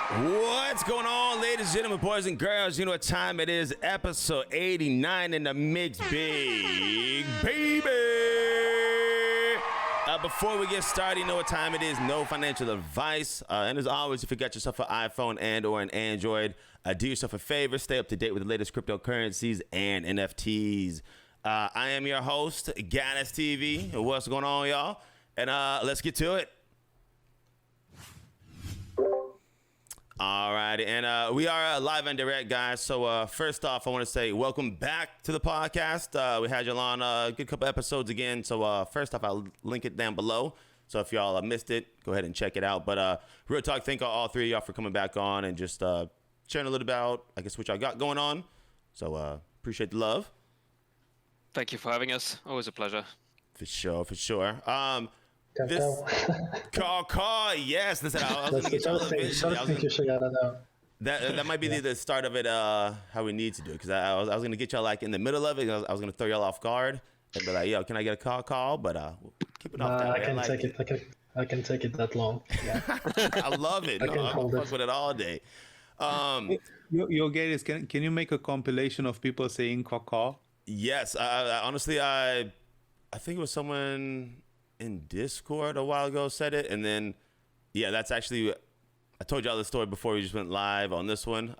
What's going on, ladies and gentlemen, boys and girls? You know what time it is. Episode 89 in the mix, big baby. Before we get started, you know what time it is. No financial advice. And as always, if you got yourself an iPhone and or an Android, do yourself a favor. Stay up to date with the latest cryptocurrencies and NFTs. I am your host, Ganis TV. What's going on, y'all? And let's get to it. All right, and we are live and direct, guys. So first off, I want to say welcome back to the podcast. We had you on a good couple episodes again. So first off, I'll link it down below. So if y'all missed it, go ahead and check it out. But real talk, thank all three of y'all for coming back on and just sharing a little about, I guess, what y'all got going on. So appreciate the love. Thank you for having us. Always a pleasure. For sure, for sure. This call, yes. Listen, I was going to that might be the start of it. How we need to do it, because I was going to get y'all like in the middle of it. I was going to throw y'all off guard and be like, "Yo, can I get a call?" But we'll keep it off that way. I can take it that long. Yeah. I love it. I'm fuck with it all day. Yo, Garis, can you make a compilation of people saying call? Yes. Honestly, I think it was someone in Discord a while ago said it, and then that's actually, I told y'all the story before we just went live on this one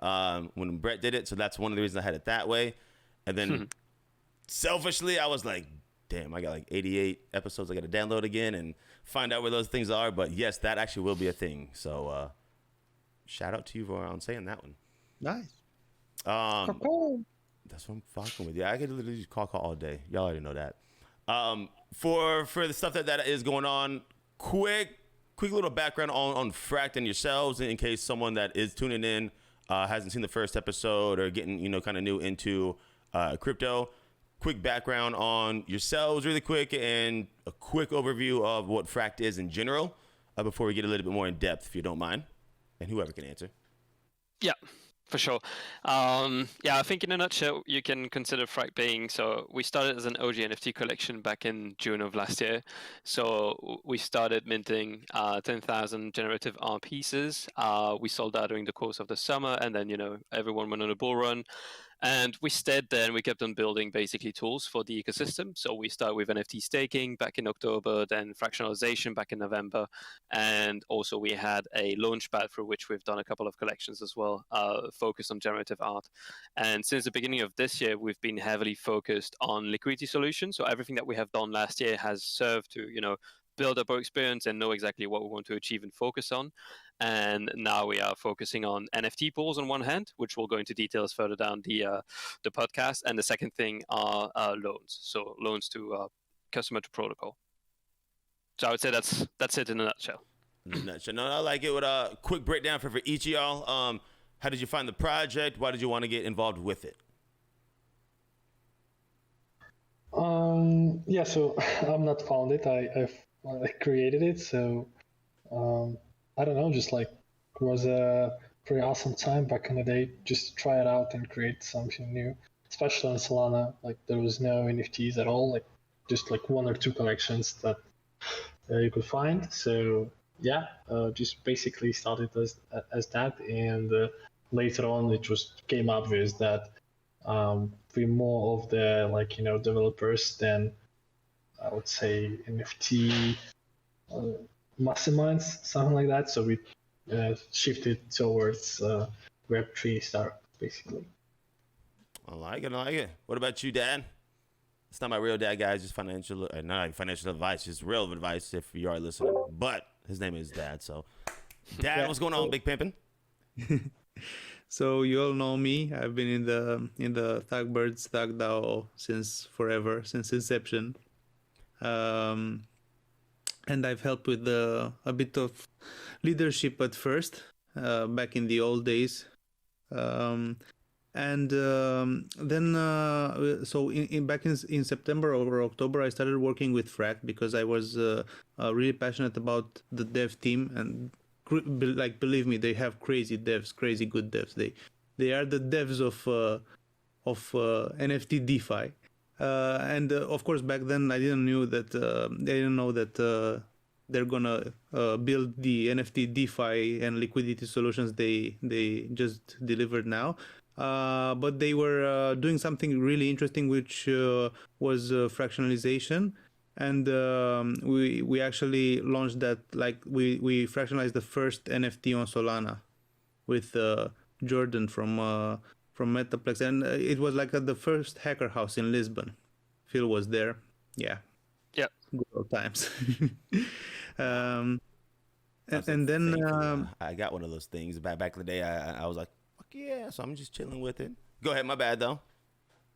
when Brett did it, so that's one of the reasons I had it that way. And then selfishly I was like, damn, I got like 88 episodes I gotta download again and find out where those things are. But yes, that actually will be a thing, so shout out to you for saying that one. Nice. That's what I'm fucking with. I could literally just call all day. Y'all already know that. For the stuff that is going on, quick little background on Frakt and yourselves, in case someone that is tuning in hasn't seen the first episode or getting kind of new into crypto. Quick background on yourselves, really quick, and a quick overview of what Frakt is in general before we get a little bit more in depth, if you don't mind, and whoever can answer. Yeah. For sure. I think in a nutshell, you can consider Frakt being, so we started as an OG NFT collection back in June of last year. So we started minting 10,000 generative art pieces. We sold out during the course of the summer, and then, everyone went on a bull run. And we stayed there and we kept on building basically tools for the ecosystem. So we started with NFT staking back in October, then fractionalization back in November. And also we had a launchpad through which we've done a couple of collections as well, focused on generative art. And since the beginning of this year, we've been heavily focused on liquidity solutions. So everything that we have done last year has served to, build up our experience and know exactly what we want to achieve and focus on. And now we are focusing on NFT pools on one hand, which we'll go into details further down the podcast. And the second thing are loans. So loans to customer to protocol. So I would say that's it in a nutshell. No, I like it. With a quick breakdown for each of y'all. How did you find the project? Why did you want to get involved with it? So I'm not found it. I created it, so I don't know, just like it was a pretty awesome time back in the day just to try it out and create something new, especially on Solana. Like there was no NFTs at all, like just like one or two collections that you could find. So just basically started as that, and later on it just came obvious that we're more of the developers than I would say NFT masterminds, something like that. So we shifted towards Web3 startup, basically. I like it. What about you, Dad? It's not my real dad, guys. Just not financial advice, just real advice if you are listening. But his name is Dad. So, Dad, what's going on, Big Pimpin'? So you all know me. I've been in the ThugBirdz, ThugDao since forever, since inception. And I've helped with a bit of leadership at first, back in the old days. Then back in September or October, I started working with Frakt because I was really passionate about the dev team, and believe me, they have crazy devs, crazy good devs. They are the devs of NFT DeFi. And of course, back then I didn't know that they're gonna build the NFT DeFi and liquidity solutions they just delivered now. But they were doing something really interesting, which was fractionalization. And we actually launched that, like we fractionalized the first NFT on Solana with Jordan from Metaplex, and it was like at the first hacker house in Lisbon. Phil was there. Yeah. Yeah. Good old times. And Thankfully, then I got one of those things back in the day. I was like, fuck yeah, so I'm just chilling with it. Go ahead, my bad though.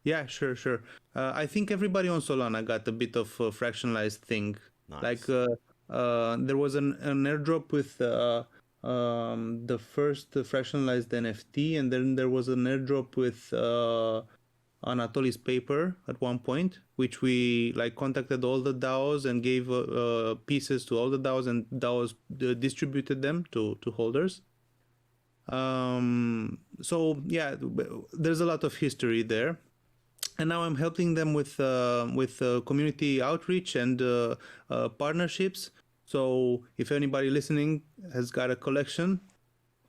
yeah, sure. I think everybody on Solana got a bit of a fractionalized thing. Nice. Like there was an airdrop with the first fractionalized NFT, and then there was an airdrop with Anatoly's paper at one point, which we like contacted all the DAOs and gave pieces to all the DAOs, and DAOs distributed them to holders. So yeah, there's a lot of history there. And now I'm helping them with community outreach and partnerships. So if anybody listening has got a collection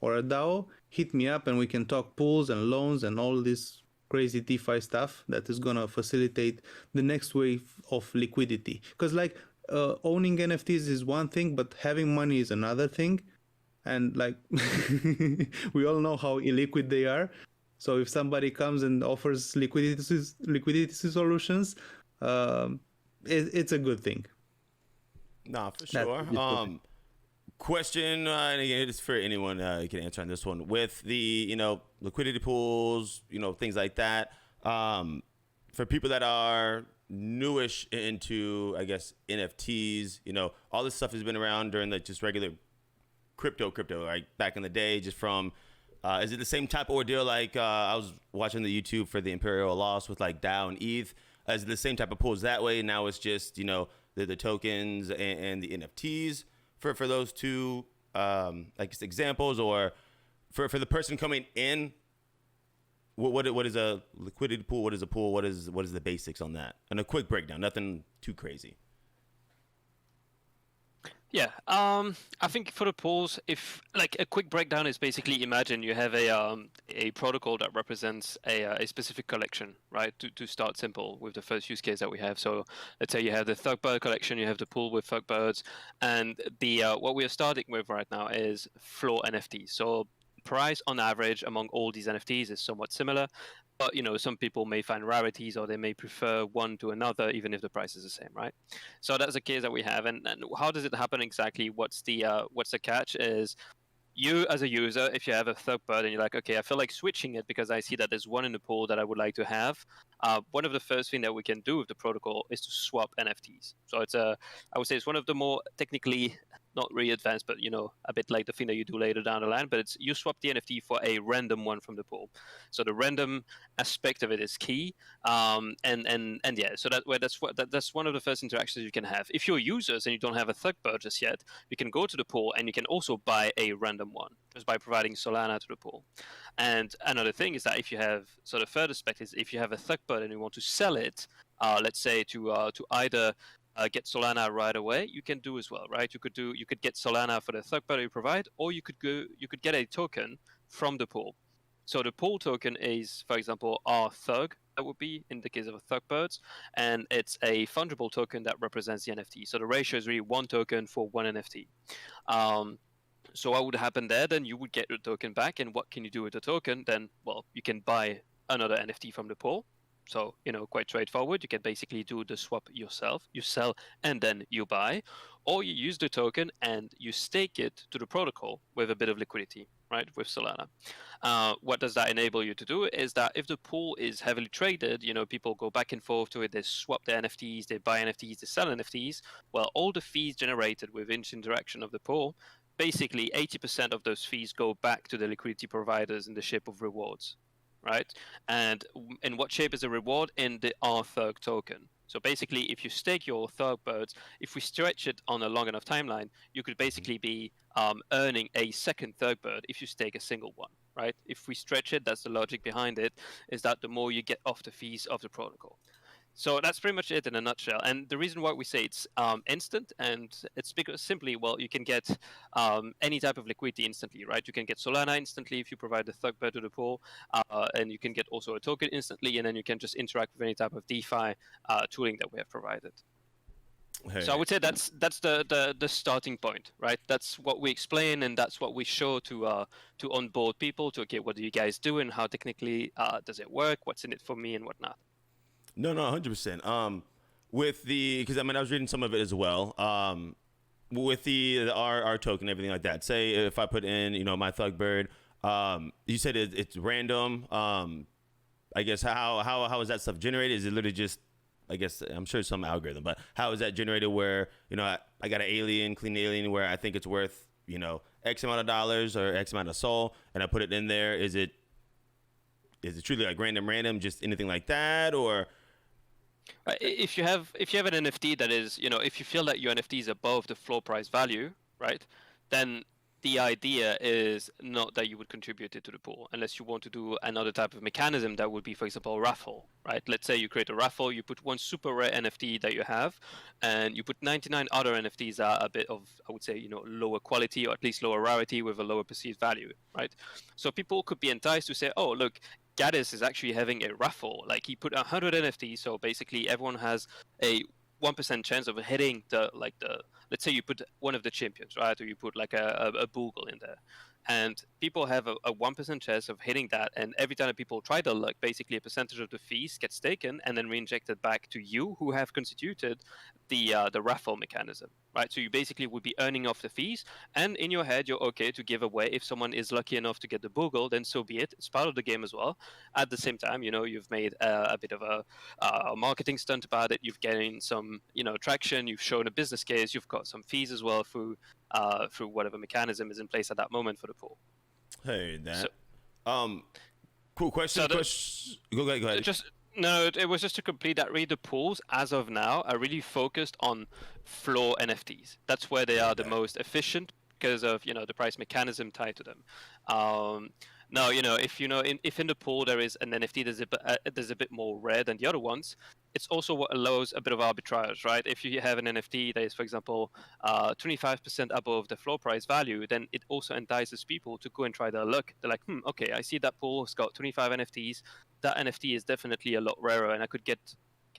or a DAO, hit me up and we can talk pools and loans and all this crazy DeFi stuff that is gonna facilitate the next wave of liquidity. Because like owning NFTs is one thing, but having money is another thing. And like we all know how illiquid they are. So if somebody comes and offers liquidity solutions, it's a good thing. Nah, for sure. Question, and again, it's for anyone you can answer on this one. With the liquidity pools, things like that. For people that are newish into, I guess, NFTs, all this stuff has been around during the just regular crypto, like back in the day, just from. Is it the same type of ordeal like I was watching the YouTube for the Imperial loss with like DAO and ETH? Is it the same type of pools that way? Now it's just, the tokens and the NFTs for those two examples, or for the person coming in, what is a liquidity pool? What is a pool? What is the basics on that? And a quick breakdown, nothing too crazy. Yeah, I think for the pools, if like a quick breakdown is basically, imagine you have a protocol that represents a specific collection, right? To start simple with the first use case that we have. So let's say you have the ThugBirdz collection, you have the pool with ThugBirdz, and the what we are starting with right now is floor NFTs. So price on average among all these NFTs is somewhat similar, but some people may find rarities, or they may prefer one to another, even if the price is the same, right? So that's the case that we have. And how does it happen exactly? What's the catch is, you as a user, if you have a ThugBirdz and you're like, okay, I feel like switching it because I see that there's one in the pool that I would like to have. One of the first thing that we can do with the protocol is to swap NFTs. So I would say it's one of the more technically not really advanced, but a bit like the thing that you do later down the line. But it's, you swap the NFT for a random one from the pool. So the random aspect of it is key. And yeah, so that's one of the first interactions you can have. If you're users and you don't have a ThugBirdz just yet, you can go to the pool and you can also buy a random one just by providing Solana to the pool. And another thing is that if you have, so the third aspect is, if you have a ThugBirdz and you want to sell it, let's say to either get Solana right away, you can do as well, right? You could get Solana for the ThugBirdz you provide, or you could get a token from the pool. So the pool token is, for example, rThug. That would be in the case of a ThugBirdz, and it's a fungible token that represents the NFT. So the ratio is really one token for one NFT. So what would happen there? Then you would get your token back, and what can you do with the token? Then, well, you can buy another NFT from the pool. So, quite straightforward. You can basically do the swap yourself. You sell and then you buy, or you use the token and you stake it to the protocol with a bit of liquidity, right, with Solana. What does that enable you to do is that if the pool is heavily traded, people go back and forth to it, they swap their NFTs, they buy NFTs, they sell NFTs. Well, all the fees generated with each interaction of the pool, basically 80% of those fees go back to the liquidity providers in the shape of rewards. Right? And in what shape is a reward? In the rThug token. So basically, if you stake your ThugBirdz, if we stretch it on a long enough timeline, you could basically be earning a second ThugBirdz if you stake a single one, right? If we stretch it, that's the logic behind it, is that the more you get off the fees of the protocol. So that's pretty much it in a nutshell. And the reason why we say it's instant, and it's because simply, well, you can get any type of liquidity instantly, right? You can get Solana instantly if you provide the ThugBirdz to the pool, and you can get also a token instantly, and then you can just interact with any type of DeFi tooling that we have provided. Hey. So I would say that's the starting point, right? That's what we explain, and that's what we show to onboard people to, okay, what do you guys do, and how technically does it work? What's in it for me, and whatnot. No, 100%. With because I was reading some of it as well. With the R token, everything like that. Say if I put in, my ThugBirdz, you said it's random. I guess how is that stuff generated? Is it literally just, I guess I'm sure some algorithm, but how is that generated? Where I got an clean alien, where I think it's worth X amount of dollars or X amount of SOL, and I put it in there. Is it truly like random, just anything like that, or? If you have an NFT that is, if you feel that your NFT is above the floor price value, right, then the idea is not that you would contribute it to the pool, unless you want to do another type of mechanism that would be, for example, a raffle, right? Let's say you create a raffle, you put one super rare NFT that you have, and you put 99 other NFTs that are a bit of, I would say, lower quality, or at least lower rarity with a lower perceived value, right? So people could be enticed to say, oh, look, Gaddis is actually having a raffle. Like, he put 100 NFTs, so basically everyone has a 1% chance of hitting let's say you put one of the champions, right? Or you put like a Boogle in there. And people have a 1% chance of hitting that. And every time that people try their luck, basically a percentage of the fees gets taken and then reinjected back to you, who have constituted the raffle mechanism, right? So you basically would be earning off the fees. And in your head, you're okay to give away. If someone is lucky enough to get the Boogle, then so be it. It's part of the game as well. At the same time, you've made a bit of a marketing stunt about it. You've gained some, traction. You've shown a business case. You've got some fees as well through whatever mechanism is in place at that moment for the pool. Hey, that. Cool question. So go ahead. It was just to complete that. Read the pools as of now are really focused on floor NFTs. That's where they are the most efficient because of the price mechanism tied to them. Now, if if in the pool there is an NFT there's a bit more rare than the other ones, it's also what allows a bit of arbitrage, right? If you have an NFT that is, for example, 25% above the floor price value, then it also entices people to go and try their luck. They're like, okay, I see that pool has got 25 NFTs. That NFT is definitely a lot rarer, and I could get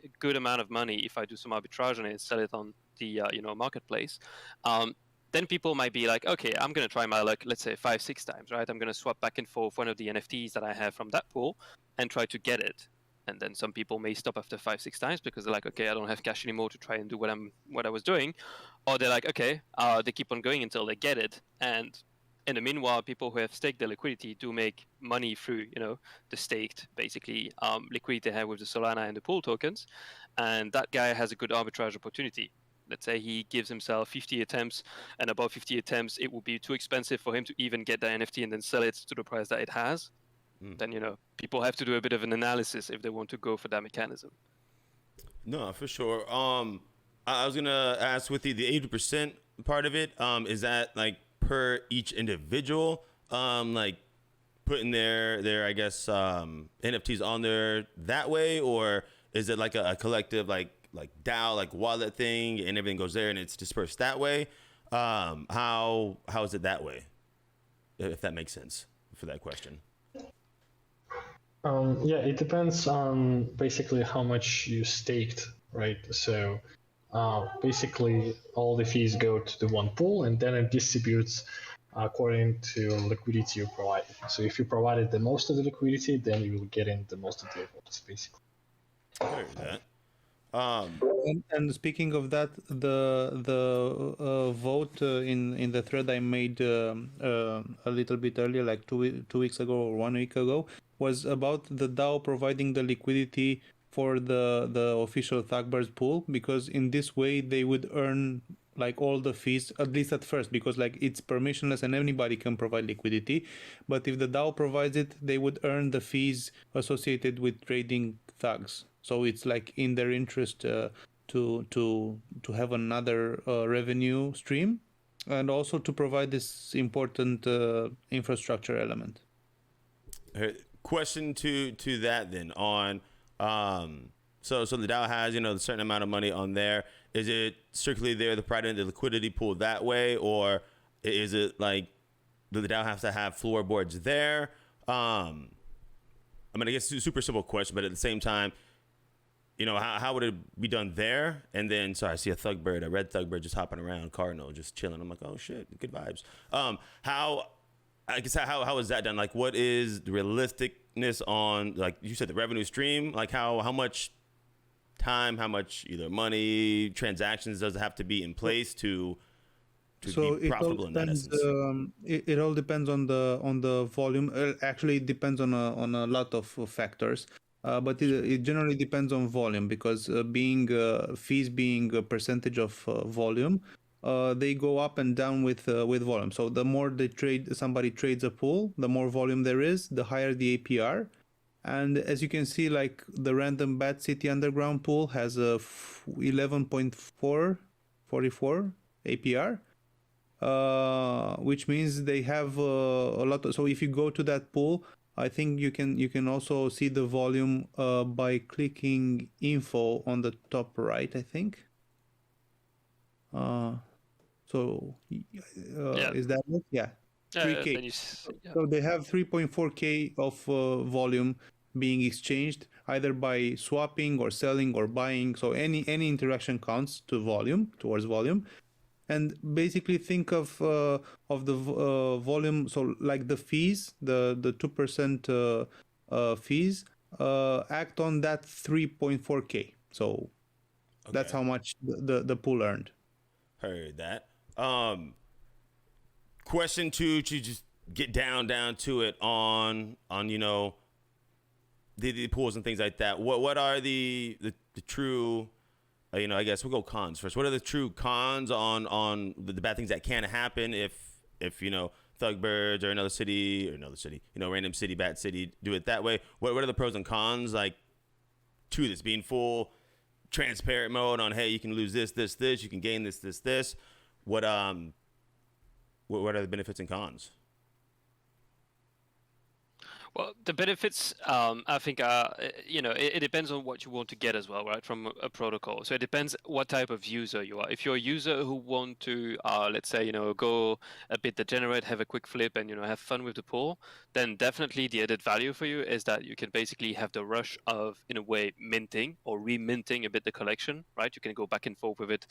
a good amount of money if I do some arbitrage on it and sell it on the marketplace. Then people might be like, okay, I'm going to try my luck, let's say 5-6 times, right? I'm going to swap back and forth one of the NFTs that I have from that pool and try to get it. And then some people may stop after 5-6 times because they're like, okay, I don't have cash anymore to try and do what I was doing. Or they're like, okay, they keep on going until they get it. And in the meanwhile, people who have staked their liquidity do make money through, the staked, basically, liquidity they have with the Solana and the pool tokens. And that guy has a good arbitrage opportunity. Let's say he gives himself 50 attempts, and above 50 attempts, it would be too expensive for him to even get the NFT and then sell it to the price that it has. Then, people have to do a bit of an analysis if they want to go for that mechanism. No, for sure. I was going to ask with the 80% part of it, is that like per each individual, like putting their I guess, NFTs on there that way, or is it like a collective, like DAO, like wallet thing, and everything goes there and it's dispersed that way? How is it that way? If that makes sense for that question. Yeah, it depends on basically how much you staked, right? So basically all the fees go to the one pool, and then it distributes according to liquidity you provide. So if you provided the most of the liquidity, then you will get in the most of the votes, basically. I heard that. And speaking of that, the vote in the thread I made a little bit earlier, like 2 weeks ago or 1 week ago, was about the DAO providing the liquidity for the official ThugBirdz pool, because in this way they would earn like all the fees, at least at first, because like it's permissionless and anybody can provide liquidity. But if the DAO provides it, they would earn the fees associated with trading thugs. So it's like in their interest to have another revenue stream, and also to provide this important infrastructure element. Question to that then on So the DAO has, a certain amount of money on there. Is it strictly there, the pride in the liquidity pool that way, or is it like, do the DAO have to have floorboards there? I guess it's a super simple question, but at the same time, how would it be done there? And then, sorry, I see a red ThugBird just hopping around, Cardinal, just chilling. I'm like, oh shit, good vibes. How is that done? Like, what is the realisticness on, like you said, the revenue stream? Like, how much time, how much either money, transactions does it have to be in place to be profitable in that essence? It all depends on the volume. Actually, it depends on a lot of factors. But it generally depends on volume, because fees being a percentage of volume, they go up and down with volume. So the more somebody trades a pool, the more volume there is, the higher the APR. And as you can see, like the random NewBatCity underground pool has a 11.44 APR, which means they have a lot of, so if you go to that pool, I think you can also see the volume by clicking info on the top right, I think. Is that it? Yeah. 3K. So they have 3.4K of volume being exchanged, either by swapping or selling or buying. So any interaction counts towards volume. And basically think of the volume. So like the fees, the 2% fees act on that 3.4K. So that's how much the pool earned. Heard that. Question 2, to just get down to it on the pools and things like that. What are the true, I guess we'll go cons first. What are the true cons on the bad things that can happen if ThugBirdz or another city, random city, Bat City do it that way? What are the pros and cons like to this being full transparent mode on, hey, you can lose this, you can gain this. What are the benefits and cons? Well, the benefits, I think, it depends on what you want to get as well, right, from a protocol. So it depends what type of user you are. If you're a user who want to, let's say, go a bit degenerate, have a quick flip, and have fun with the pool, then definitely the added value for you is that you can basically have the rush of, in a way, minting or reminting a bit the collection, right? You can go back and forth with it,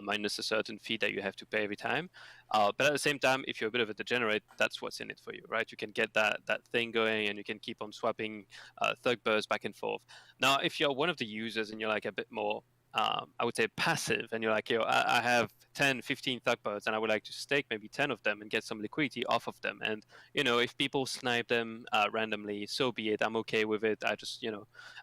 minus a certain fee that you have to pay every time. But at the same time, if you're a bit of a degenerate, that's what's in it for you, right? You can get that thing going, and you can keep on swapping ThugBirdz back and forth. Now, if you're one of the users and you're like a bit more, I would say, passive, and you're like, I have 10, 15 ThugBirdz, and I would like to stake maybe 10 of them and get some liquidity off of them. And, if people snipe them randomly, so be it. I'm okay with it. I just,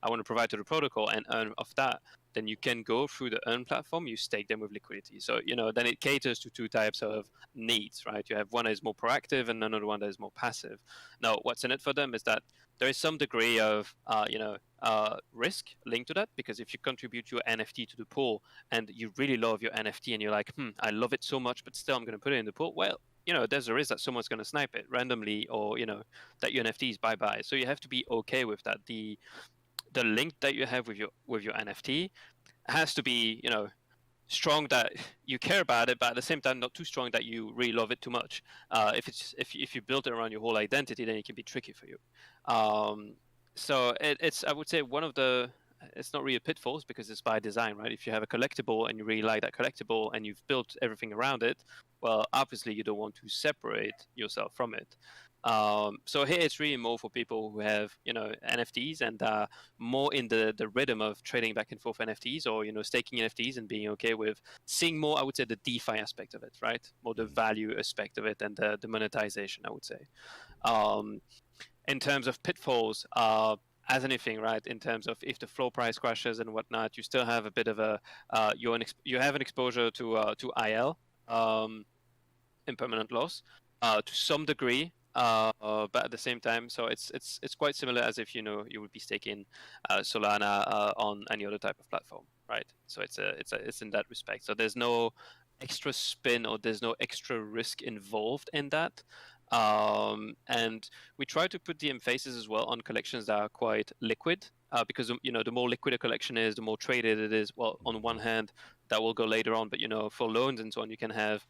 I want to provide to the protocol and earn off that. Then you can go through the earn platform, you stake them with liquidity. So, then it caters to two types of needs, right? You have one that is more proactive and another one that is more passive. Now, what's in it for them is that there is some degree of, risk linked to that, because if you contribute your NFT to the pool and you really love your NFT and you're like, I love it so much, but still I'm going to put it in the pool. Well, there's a risk that someone's going to snipe it randomly, or, that your NFT is bye-bye. So you have to be okay with that. The link that you have with your NFT has to be, strong that you care about it, but at the same time not too strong that you really love it too much. If you build it around your whole identity, then it can be tricky for you. So it's, I would say, one of the, it's not really pitfalls, because it's by design, right? If you have a collectible and you really like that collectible and you've built everything around it, well, obviously you don't want to separate yourself from it. So here it's really more for people who have, NFTs and more in the rhythm of trading back and forth NFTs, or, staking NFTs and being okay with seeing more, I would say, the DeFi aspect of it, right? More the value aspect of it and the monetization, I would say. In terms of pitfalls, as anything, right? In terms of if the floor price crashes and whatnot, you still have a bit of a you have an exposure to IL, impermanent loss, to some degree. But at the same time, so it's quite similar as if you would be staking Solana on any other type of platform, right? So it's in that respect. So there's no extra spin or there's no extra risk involved in that. And we try to put the emphasis as well on collections that are quite liquid, because the more liquid a collection is, the more traded it is. Well, on one hand, that will go later on, but for loans and so on, you can have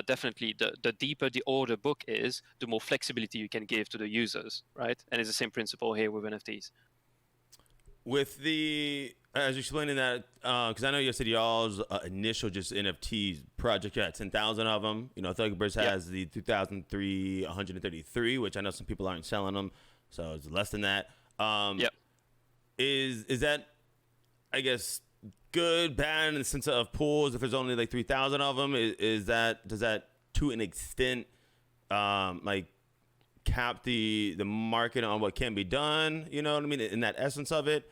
definitely the deeper the order book is, the more flexibility you can give to the users, right? And it's the same principle here with NFTs. With as you explained in that, because I know you said y'all's initial just NFT project, you had 10,000 of them. ThugBirdz has the 2003 133, which I know some people aren't selling them, so it's less than that. Is that, I guess, good, bad in the sense of pools? If there's only like 3,000 of them, does that to an extent like cap the market on what can be done? You know what I mean? In that essence of it.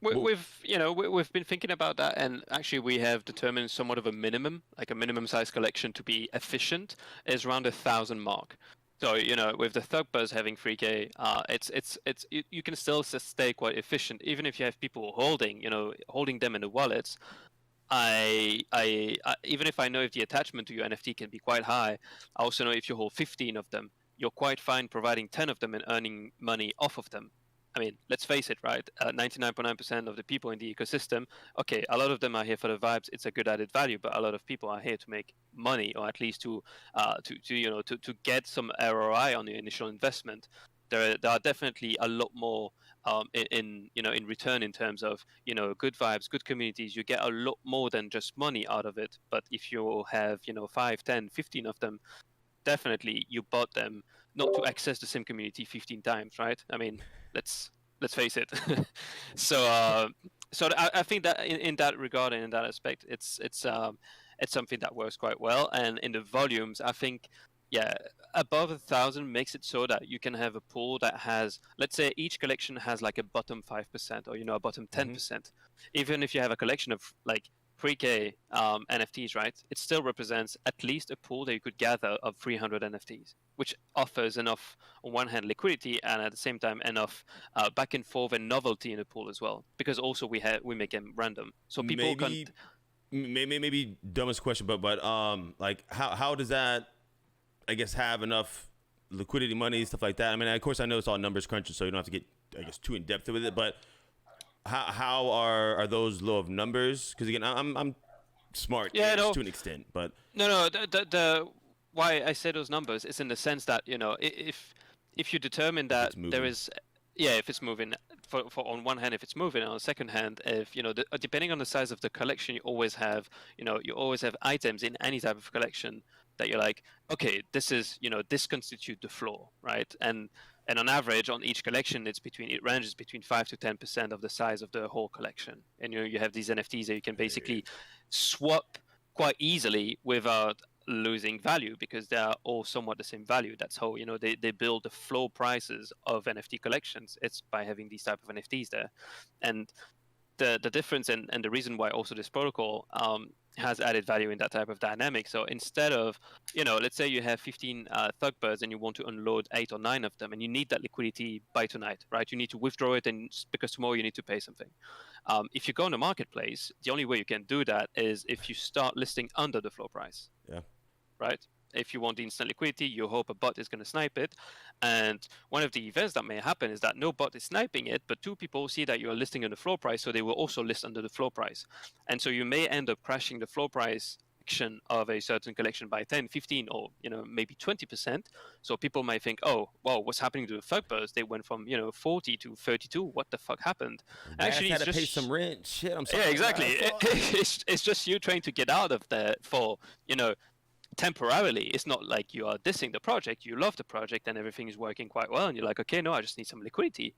We've been thinking about that, and actually we have determined somewhat of a minimum, like a minimum size collection to be efficient is around 1,000 mark. So with the ThugBirdz having 3K, you can still stay quite efficient, even if you have people holding them in the wallets. I even if I know if the attachment to your NFT can be quite high, I also know if you hold 15 of them, you're quite fine providing 10 of them and earning money off of them. I mean, let's face it, right? 99.9% of the people in the ecosystem, okay, a lot of them are here for the vibes. It's a good added value, but a lot of people are here to make money, or at least to get some ROI on the initial investment. There are definitely a lot more in return in terms of good vibes, good communities. You get a lot more than just money out of it. But if you have 5, 10, 15 of them, definitely you bought them not to access the same community 15 times, right? I mean, let's face it. So I think that in that regard and in that aspect, it's something that works quite well. And in the volumes, I think above 1,000 makes it so that you can have a pool that has, let's say, each collection has like a bottom 5% or a bottom 10%. Even if you have a collection of like 3K NFTs, right? It still represents at least a pool that you could gather of 300 NFTs, which offers enough, on one hand, liquidity, and at the same time enough back and forth and novelty in the pool as well. Because also we make them random, so people maybe dumbest question, but like how does that, I guess, have enough liquidity, money, stuff like that? I mean, of course, I know it's all numbers crunching, so you don't have to get, I guess, too in depth with it, but. How are those low of numbers? Because again, I'm smart to an extent, but the why I say those numbers is in the sense that if you determine that there is if it's moving for on one hand, if it's moving, on the second hand, if depending on the size of the collection, you always have items in any type of collection that you're like, okay, this is this constitute the floor, right? And on average, on each collection, it ranges between 5 to 10% of the size of the whole collection. And you have these NFTs that you can basically swap quite easily without losing value, because they are all somewhat the same value. That's how they build the floor prices of NFT collections. It's by having these type of NFTs there, and the difference and the reason why also this protocol has added value in that type of dynamic. So instead of, let's say you have 15 ThugBirdz and you want to unload 8 or 9 of them, and you need that liquidity by tonight, right? You need to withdraw it, and because tomorrow you need to pay something. If you go on the marketplace, the only way you can do that is if you start listing under the floor price. Yeah. Right? If you want the instant liquidity, you hope a bot is going to snipe it. And one of the events that may happen is that no bot is sniping it, but 2 people see that you're listing on the floor price, so they will also list under the floor price. And so you may end up crashing the floor price action of a certain collection by 10, 15, or maybe 20%. So people might think, oh, well, what's happening to the ThugBirdz? They went from 40 to 32. What the fuck happened? Actually, had to pay some rent. Shit, I'm sorry. Yeah, exactly. It's just you trying to get out of there for temporarily. It's not like you are dissing the project. You love the project and everything is working quite well, and you're like, okay, no, I just need some liquidity.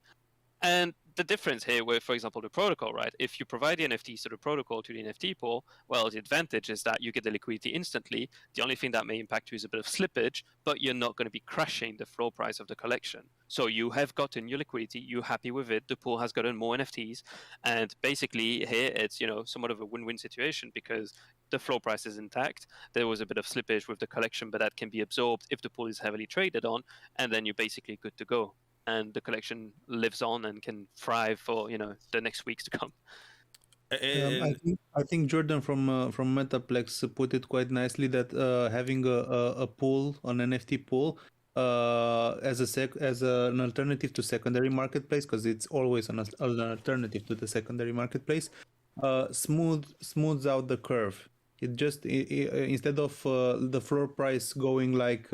And the difference here with, for example, the protocol, right? If you provide the NFTs to the protocol, to the NFT pool, well, the advantage is that you get the liquidity instantly. The only thing that may impact you is a bit of slippage, but you're not going to be crashing the floor price of the collection. So you have gotten your liquidity, you're happy with it, the pool has gotten more NFTs, and basically here it's, somewhat of a win-win situation, because the floor price is intact. There was a bit of slippage with the collection, but that can be absorbed if the pool is heavily traded on, and then you're basically good to go. And the collection lives on and can thrive for the next weeks to come. And, I think Jordan from Metaplex put it quite nicely that having a pool, an NFT pool, as an alternative to secondary marketplace, because it's always an alternative to the secondary marketplace, smooths out the curve. It just instead of the floor price going like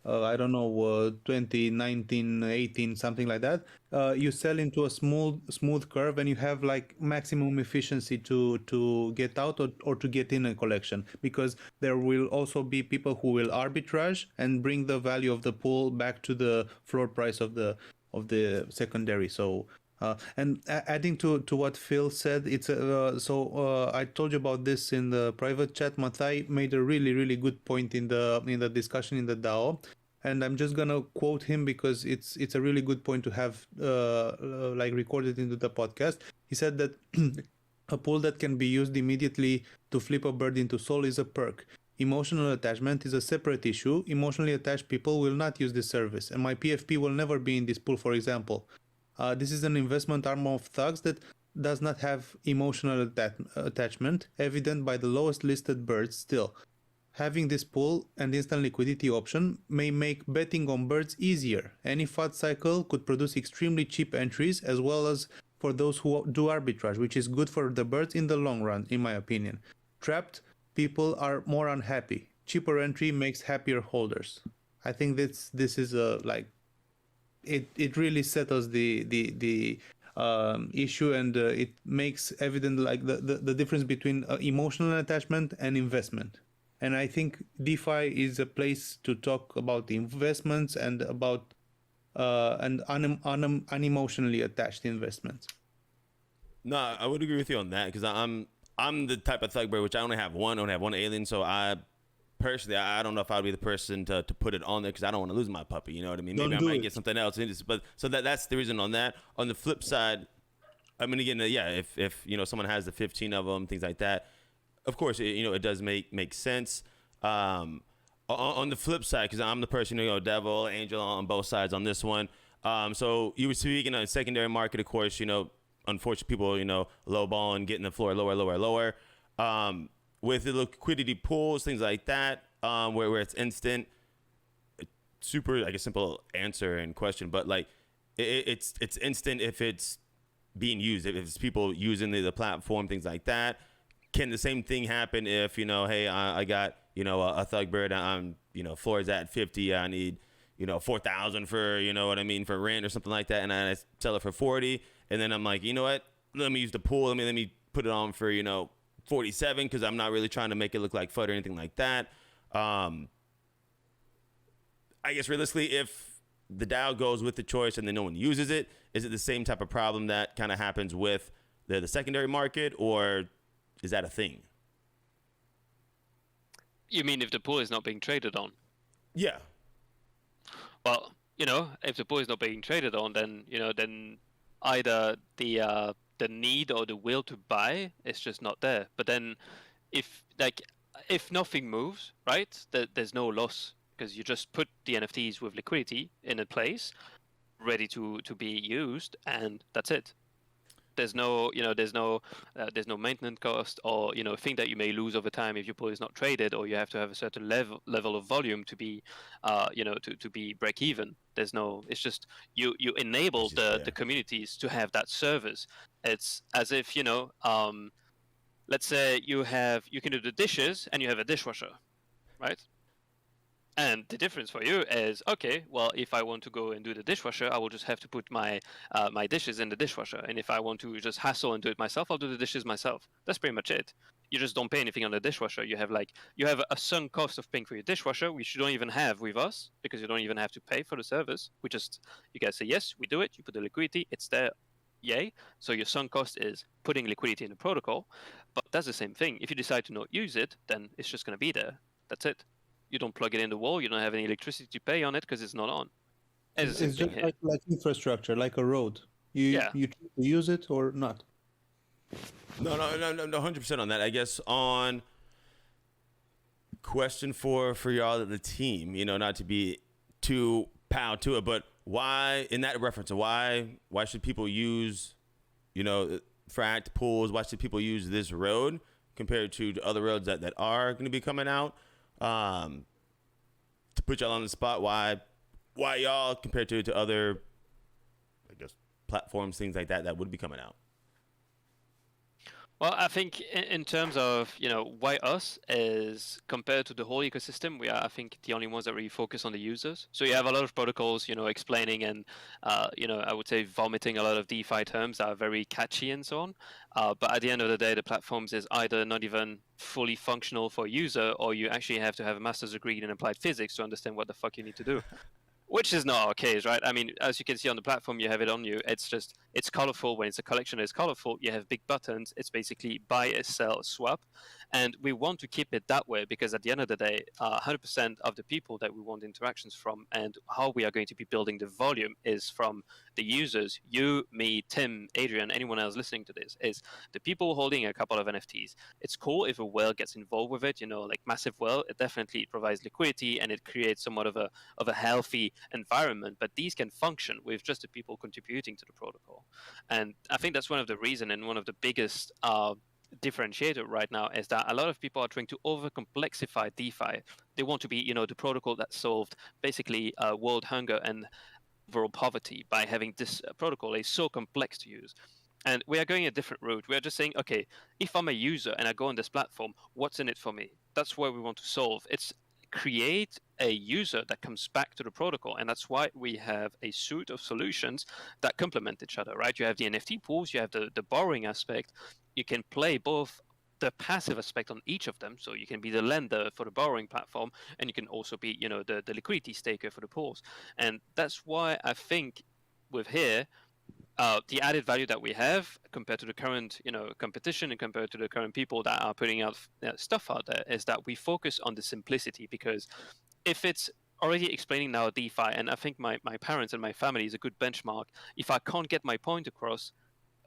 I don't know 20, 19, 18, something like that, you sell into a smooth curve, and you have like maximum efficiency to get out or to get in a collection, because there will also be people who will arbitrage and bring the value of the pool back to the floor price of the secondary. So and adding to what Phil said, it's I told you about this in the private chat. Mathai made a really good point in the discussion in the DAO, and I'm just gonna quote him because it's a really good point to have like recorded into the podcast. He said that a pool that can be used immediately to flip a bird into SOL is a perk. Emotional attachment is a separate issue. Emotionally attached people will not use this service, and my PFP will never be in this pool, for example. This is an investment arm of Thugs that does not have emotional attachment, evident by the lowest listed birds still. Having this pool and instant liquidity option may make betting on birds easier. Any FUD cycle could produce extremely cheap entries, as well as for those who do arbitrage, which is good for the birds in the long run, in my opinion. Trapped people are more unhappy. Cheaper entry makes happier holders. I think this is a like it really settles the issue, and it makes evident like the difference between emotional attachment and investment. And I think DeFi is a place to talk about investments and about unemotionally attached investments. No, I would agree with you on that, because I'm the type of ThugBirdz which I only have one alien, so I personally, I don't know if I'd be the person to put it on there, because I don't want to lose my puppy. You know what I mean? Maybe I might get something else. But so that's the reason on that. On the flip side, I mean, again, yeah, if you know someone has the 15 of them, things like that, of course, it does make sense. On the flip side, because I'm the person, devil, angel on both sides on this one. So you were speaking on secondary market, of course, unfortunately people, low balling, getting the floor lower. With the liquidity pools, things like that, where it's instant, super, like a simple answer and question, but like it's instant if it's being used, if it's people using the platform, things like that. Can the same thing happen if, hey, I got, a ThugBird, I'm, floor is at 50, I need, 4,000 for, what I mean, for rent or something like that, and I sell it for 40, and then I'm like, you know what, let me use the pool, let me put it on for, 47, because I'm not really trying to make it look like FUD or anything like that. I guess realistically, if the DAO goes with the choice and then no one uses it, is it the same type of problem that kind of happens with the secondary market, or is that a thing? You mean if the pool is not being traded on? Yeah. Well, if the pool is not being traded on, then then either the need or the will to buy is just not there. But then if nothing moves, right, there's no loss, because you just put the NFTs with liquidity in a place ready to be used, and that's it. There's no maintenance cost, or thing that you may lose over time if your pool is not traded, or you have to have a certain level of volume to be to be break even. There's no, it's just you enable the communities to have that service. It's as if let's say you can do the dishes and you have a dishwasher, right? And the difference for you is, okay, well, if I want to go and do the dishwasher, I will just have to put my my dishes in the dishwasher. And if I want to just hassle and do it myself, I'll do the dishes myself. That's pretty much it. You just don't pay anything on the dishwasher. You have a sunk cost of paying for your dishwasher, which you don't even have with us, because you don't even have to pay for the service. You guys say, yes, we do it. You put the liquidity, it's there. Yay. So your sunk cost is putting liquidity in the protocol. But that's the same thing. If you decide to not use it, then it's just going to be there. That's it. You don't plug it in the wall. You don't have any electricity to pay on it because it's not on. It's just like infrastructure, like a road. You use it or not? No, 100% on that. I guess on question for y'all, the team, not to be too pound to it, but why, in that reference, why should people use, Frakt, pools, why should people use this road compared to the other roads that are going to be coming out? To put y'all on the spot, why y'all compared to other, I guess, platforms, things like that would be coming out? Well, I think in terms of, why us is compared to the whole ecosystem, we are, I think, the only ones that really focus on the users. So you have a lot of protocols, explaining and, I would say vomiting a lot of DeFi terms that are very catchy and so on. But at the end of the day, the platforms is either not even fully functional for a user, or you actually have to have a master's degree in applied physics to understand what the fuck you need to do. Which is not our case, right? I mean, as you can see on the platform, you have it on you. It's colorful. When it's a collection, it's colorful. You have big buttons. It's basically buy, sell, swap. And we want to keep it that way because at the end of the day, 100% of the people that we want interactions from and how we are going to be building the volume is from the users, you, me, Tim, Adrian, anyone else listening to this, is the people holding a couple of NFTs. It's cool if a whale gets involved with it, like massive whale, it definitely provides liquidity and it creates somewhat of a healthy environment, but these can function with just the people contributing to the protocol. And I think that's one of the reasons and one of the biggest differentiator right now is that a lot of people are trying to over-complexify DeFi. They want to be, the protocol that solved basically world hunger and overall poverty by having this protocol is so complex to use. And we are going a different route. We are just saying, okay, if I'm a user and I go on this platform, what's in it for me? That's where we want to solve. It's create a user that comes back to the protocol. And that's why we have a suite of solutions that complement each other, right? You have the NFT pools, you have the borrowing aspect. You can play both the passive aspect on each of them. So you can be the lender for the borrowing platform, and you can also be, the liquidity staker for the pools. And that's why I think with here, the added value that we have compared to the current, competition and compared to the current people that are putting out stuff out there is that we focus on the simplicity. Because if it's already explaining now DeFi, and I think my parents and my family is a good benchmark, if I can't get my point across,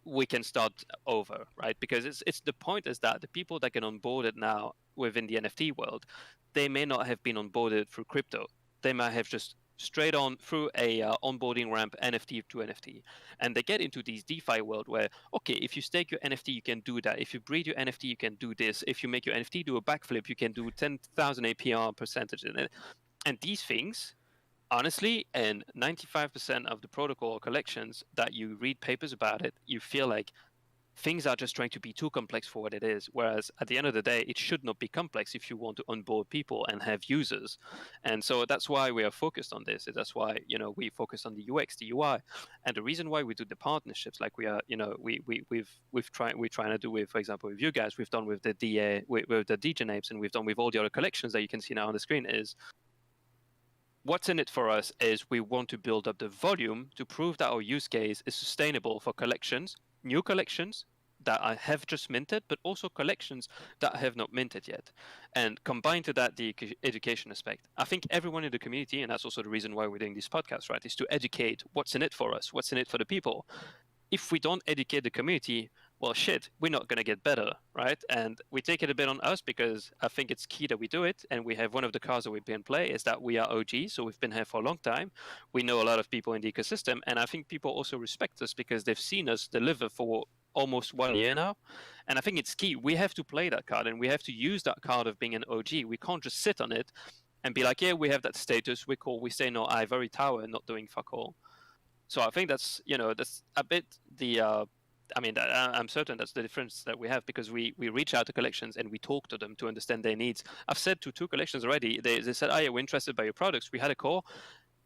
we can start over, right? Because it's the point is that the people that get onboarded now within the NFT world, they may not have been onboarded through crypto. They might have just straight on through a onboarding ramp, NFT to NFT, and they get into these DeFi world where, okay, if you stake your NFT, you can do that. If you breed your NFT, you can do this. If you make your NFT do a backflip, you can do 10,000 APR percentage in it. And these things, honestly, and 95% of the protocol collections that you read papers about it, you feel like things are just trying to be too complex for what it is. Whereas at the end of the day, it should not be complex if you want to onboard people and have users. And so that's why we are focused on this. That's why, we focus on the UX, the UI. And the reason why we do the partnerships like we are, we're trying to do with, for example, with you guys, we've done with the DA, with the DJ names, and we've done with all the other collections that you can see now on the screen is, what's in it for us is we want to build up the volume to prove that our use case is sustainable for collections, new collections that I have just minted, but also collections that have not minted yet. And combined to that, the education aspect. I think everyone in the community, and that's also the reason why we're doing this podcast, right, is to educate what's in it for us, what's in it for the people. If we don't educate the community, well, shit, we're not going to get better, right? And we take it a bit on us because I think it's key that we do it. And we have one of the cards that we've been play is that we are OG. So we've been here for a long time. We know a lot of people in the ecosystem. And I think people also respect us because they've seen us deliver for almost 1 year now. And I think it's key. We have to play that card and we have to use that card of being an OG. We can't just sit on it and be like, yeah, we have that status. We're cool. We stay in our ivory tower and not doing fuck all. So I think that's, that's a bit the... I'm certain that's the difference that we have because we reach out to collections and we talk to them to understand their needs. I've said to 2 collections already, they said, oh yeah, we're interested by your products. We had a call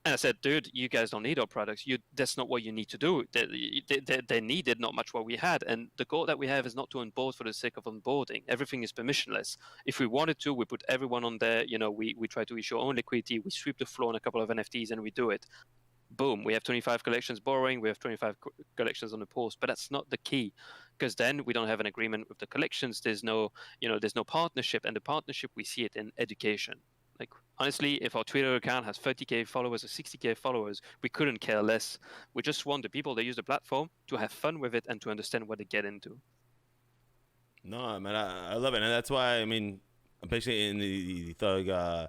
and I said, dude, you guys don't need our products. That's not what you need to do. They needed not much what we had. And the goal that we have is not to onboard for the sake of onboarding. Everything is permissionless. If we wanted to, we put everyone on there. We try to issue our own liquidity. We sweep the floor on a couple of NFTs and we do it. Boom, we have 25 collections borrowing, we have 25 collections on the pools, but that's not the key because then we don't have an agreement with the collections. There's no partnership, and the partnership, we see it in education. Like, honestly, if our Twitter account has 30K followers or 60K followers, we couldn't care less. We just want the people that use the platform to have fun with it and to understand what they get into. No, man, I love it. And that's why, basically in the Thug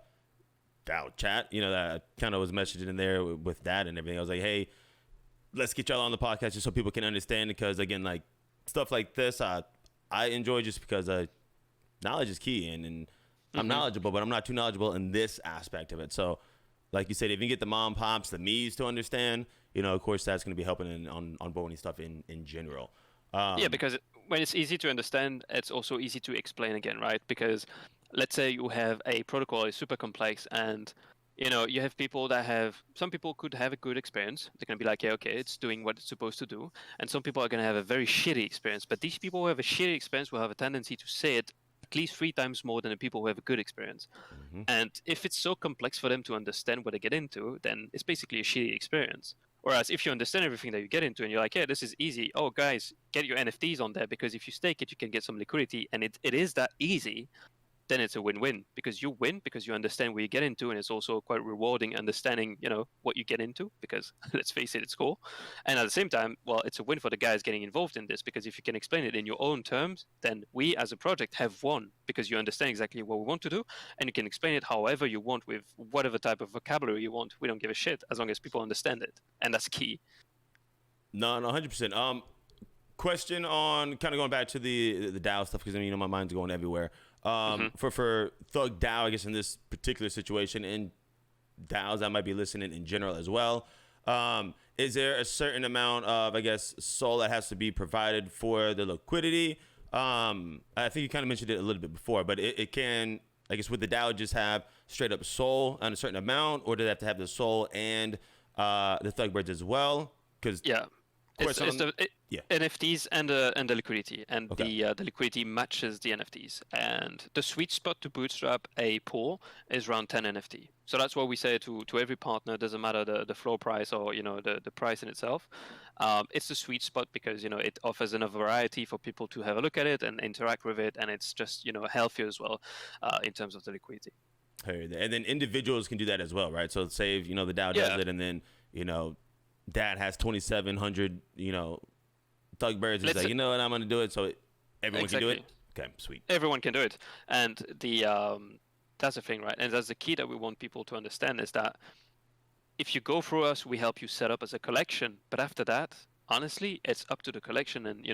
DAO chat, that kind of was messaging in there with that and everything. I was like, hey, let's get y'all on the podcast just so people can understand because, again, like, stuff like this, I enjoy just because knowledge is key, and I'm knowledgeable, but I'm not too knowledgeable in this aspect of it. So, like you said, if you get the mom pops, the me's to understand, of course, that's going to be helping on onboarding stuff in general. Yeah, because when it's easy to understand, it's also easy to explain again, right? Because let's say you have a protocol that is super complex, and you have people some people could have a good experience. They're going to be like, yeah, okay, it's doing what it's supposed to do. And some people are going to have a very shitty experience. But these people who have a shitty experience will have a tendency to say it at least 3 times more than the people who have a good experience. And if it's so complex for them to understand what they get into, then it's basically a shitty experience. Whereas if you understand everything that you get into and you're like, yeah, this is easy. Oh, guys, get your NFTs on there, because if you stake it, you can get some liquidity. And it is that easy. Then it's a win-win, because you win because you understand what you get into, and it's also quite rewarding understanding, what you get into, because let's face it, it's cool. And at the same time, well, it's a win for the guys getting involved in this, because if you can explain it in your own terms, then we as a project have won, because you understand exactly what we want to do, and you can explain it however you want with whatever type of vocabulary you want. We don't give a shit as long as people understand it, and that's key. No, 100%. Question on kind of going back to the DAO stuff, because my mind's going everywhere. For ThugDao, I guess in this particular situation, and DAOs that might be listening in general as well, is there a certain amount of, I guess, SOL that has to be provided for the liquidity? I think you kind of mentioned it a little bit before, but it can, I guess, would the DAO just have straight up SOL on a certain amount, or do they have to have the SOL and the ThugBirdz as well? Because yeah. It's NFTs and the liquidity, and the liquidity matches the NFTs. And the sweet spot to bootstrap a pool is around 10 NFT. So that's what we say to every partner. Doesn't matter the floor price or the price in itself. It's the sweet spot because it offers enough variety for people to have a look at it and interact with it, and it's just healthier as well in terms of the liquidity. And then individuals can do that as well, right? So say if, the DAO does it, and then Dad has 2,700, ThugBirdz is like, what, I'm going to do it, so everyone can do it? Okay, sweet. Everyone can do it. And that's the thing, right? And that's the key that we want people to understand, is that if you go through us, we help you set up as a collection. But after that, honestly, it's up to the collection, and,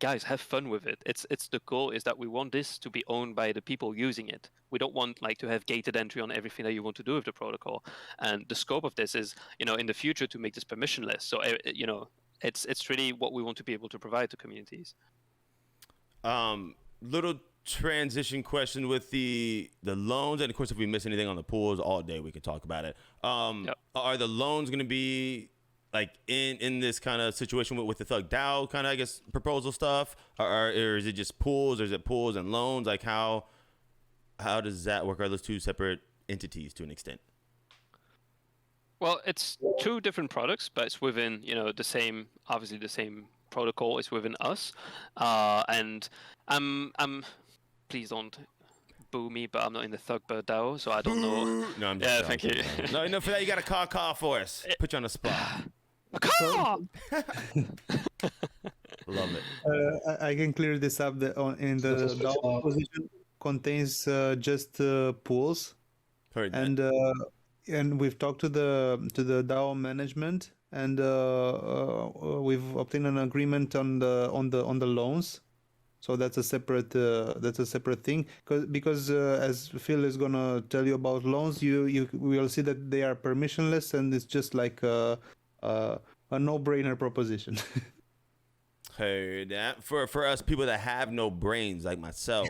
guys, have fun with it. It's the goal is that we want this to be owned by the people using it. We don't want to have gated entry on everything that you want to do with the protocol. And the scope of this is, in the future, to make this permissionless. So, it's really what we want to be able to provide to communities. Little transition question with the loans, and of course, if we miss anything on the pools all day, we can talk about it. Are the loans going to be in this kind of situation with the ThugDao kind of, I guess, proposal stuff, or is it just pools, or is it pools and loans? How does that work? Are those two separate entities to an extent? Well, it's 2 different products, but it's within the same protocol is within us, and I'm please don't boo me, but I'm not in the ThugBirdz DAO, so I don't know. No, I'm just thank you. No, for that you got a call for us. Put you on the spot. Love it. I can clear this up. In the DAO position contains just pools, and we've talked to the DAO management, and we've obtained an agreement on the loans. So that's a separate thing, because as Phil is gonna tell you about loans, you will see that they are permissionless, and it's just like a no-brainer proposition. Heard that. For us people that have no brains like myself,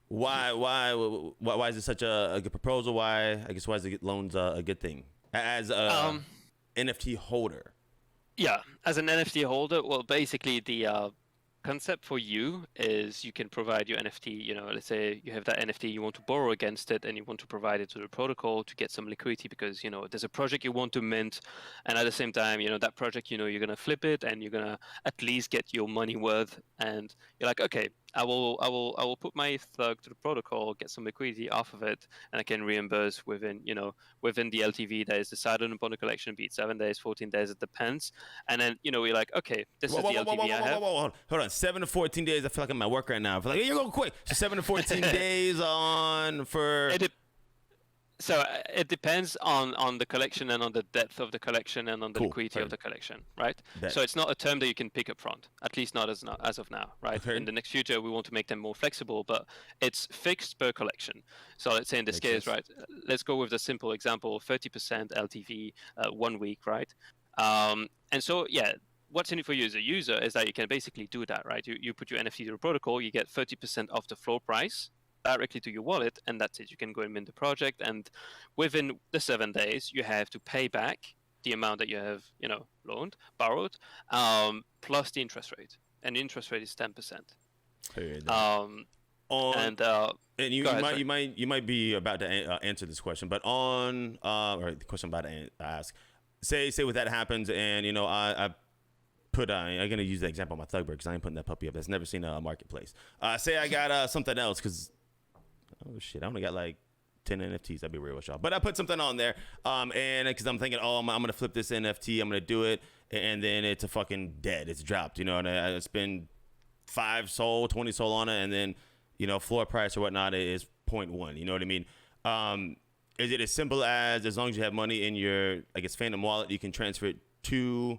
why is it such a good proposal? Why is the loans a good thing as a NFT holder? Yeah, as an NFT holder, well, basically the concept for you is you can provide your NFT, let's say you have that NFT, you want to borrow against it, and you want to provide it to the protocol to get some liquidity, because there's a project you want to mint, and at the same time that project you're going to flip it, and you're going to at least get your money worth, and you're like, okay, I will put my Thug to the protocol, get some liquidity off of it, and I can reimburse within the LTV that is decided upon the collection, be it 7 days, 14 days, it depends. And then you're like, okay, this is the LTV I have. Hold on, 7 to 14 days. I feel like I'm at work right now. I feel like, you're going quick. So 7 to 14 days on for. So it depends on the collection and on the depth of the collection and on the Cool. liquidity of the collection, right? Bet. So it's not a term that you can pick up front, at least not as of now, right? Okay. In the next future, we want to make them more flexible, but it's fixed per collection. So let's say in this Makes case, sense. right? Let's go with the simple example: 30% LTV, 1 week, right? And so yeah. What's in it for you as a user is that you can basically do that, right? You put your NFT to the protocol, you get 30% off the floor price directly to your wallet, and that's it. You can go and mint the project, and within the 7 days, you have to pay back the amount that you have, borrowed, plus the interest rate, and the interest rate is 10%. Heard that. And you go ahead, you might be about to answer this question, but on or the question I'm about to ask, say what that happens, and I put I'm gonna use the example of my ThugBirdz because I ain't putting that puppy up. That's never seen a marketplace. Say I got something else because oh shit, I only got like 10 NFTs. I'd be real with y'all, but I put something on there, and because I'm thinking, I'm gonna flip this NFT, I'm gonna do it, and then it's a fucking dead. It's dropped, and I spend 5 Sol, 20 Solana, and then floor price or whatnot is 0.1. You know what I mean? Is it as simple as long as you have money in your, I guess, Phantom wallet, you can transfer it to,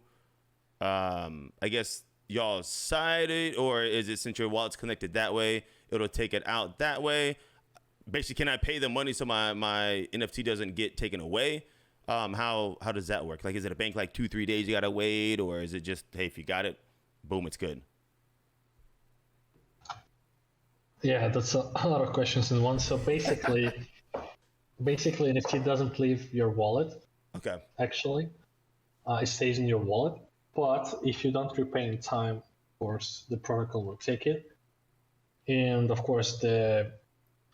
I guess, y'all's side, or is it since your wallet's connected that way, it'll take it out that way? Basically, can I pay the money so my NFT doesn't get taken away? How does that work? Like, is it a bank like 2-3 days you gotta wait, or is it just, hey, if you got it, boom, it's good? Yeah, that's a lot of questions in one. So basically NFT doesn't leave your wallet. Okay. Actually, it stays in your wallet. But if you don't repay in time, of course, the protocol will take it. And of course,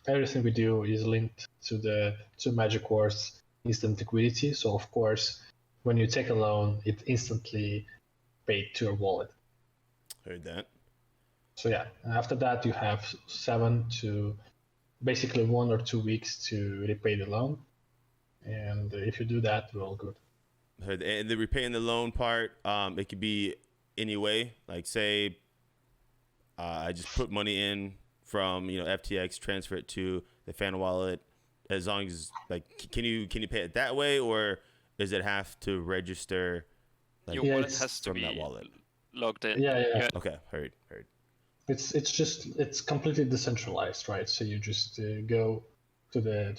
everything we do is linked to Magic Ward's instant liquidity. So of course, when you take a loan, it instantly paid to your wallet. Heard that. So yeah, after that you have 7 to basically 1 or 2 weeks to repay the loan. And if you do that, we're all good. And the repaying the loan part, it could be any way. Like, say, I just put money in from FTX, transfer it to the Fan wallet. As long as can you pay it that way, or does it have to register? Like, your wallet has to be that wallet logged in. Yeah. Okay, heard. It's completely decentralized, right? So you just go to the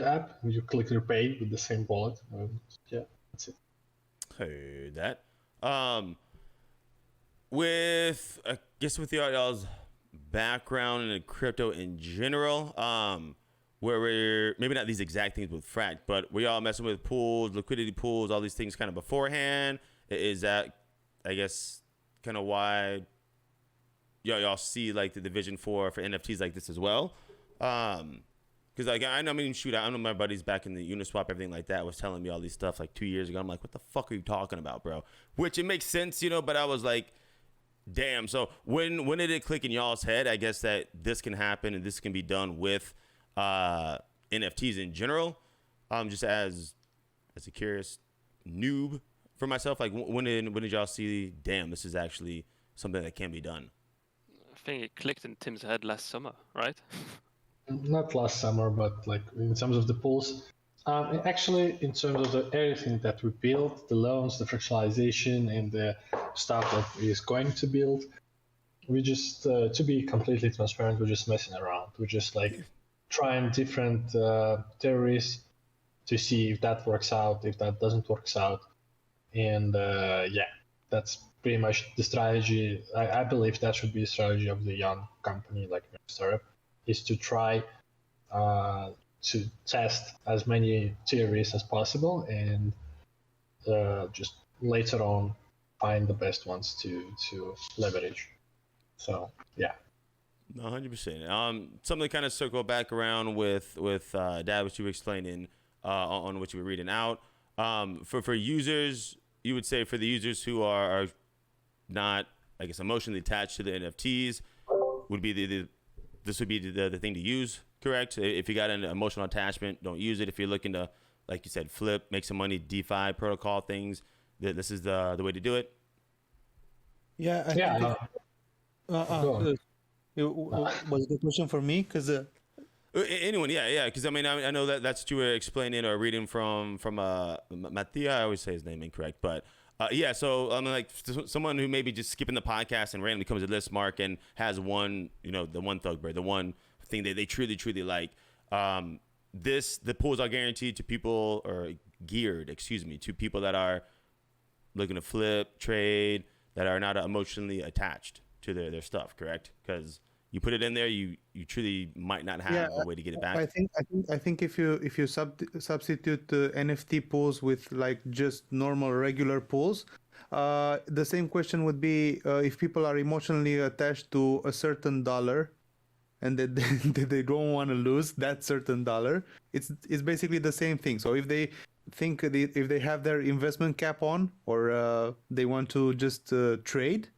app, and you click repay with the same wallet. Yeah, that's it. Heard that. With y'all's background in crypto in general, where we're maybe not these exact things with Frakt, but we all messing with pools, liquidity pools, all these things kind of beforehand. Is that, I guess, kind of why y'all see like the vision for NFTs like this as well? Because I know my buddies back in the Uniswap, everything like that, was telling me all these stuff like 2 years ago. I'm like, what the fuck are you talking about, bro? Which it makes sense, but I was like, damn. So when did it click in y'all's head, I guess, that this can happen and this can be done with NFTs in general? Just as a curious noob for myself, like when did y'all see, damn, this is actually something that can be done? I think it clicked in Tim's head last summer, right? Not last summer, but like in terms of the pools. Actually, in terms of everything that we built, the loans, the fractionalization, and the stuff that is going to build, we just, to be completely transparent, we're just messing around. We're just like trying different theories to see if that works out, if that doesn't work out. And that's pretty much the strategy. I believe that should be the strategy of the young company like startup, is to try to test as many theories as possible and just later on find the best ones to leverage. So yeah. 100%. Something to kind of circle back around with Dad, what you were explaining on what you were reading out. For users, you would say for the users who are not, I guess, emotionally attached to the NFTs, would be this would be the thing to use, correct? If you got an emotional attachment, don't use it. If you're looking to, like you said, flip, make some money, DeFi, protocol things, this is the way to do it. Yeah. I think was the question for me? Because Anyone, yeah. Because I mean, I know that's what you were explaining or reading from Mathai. I always say his name incorrect, but yeah. So I'm like someone who maybe just skipping the podcast and randomly comes to this mark and has one, the one ThugBird, the one thing that they truly like. The pools are guaranteed to people, or geared, to people that are looking to flip, trade, that are not emotionally attached to their stuff. Correct? Because you put it in there, you truly might not have a way to get it back. I think if you substitute the NFT pools with like just normal regular pools, the same question would be if people are emotionally attached to a certain dollar, and that they don't want to lose that certain dollar. It's basically the same thing. So if they think if they have their investment cap on, or they want to just trade,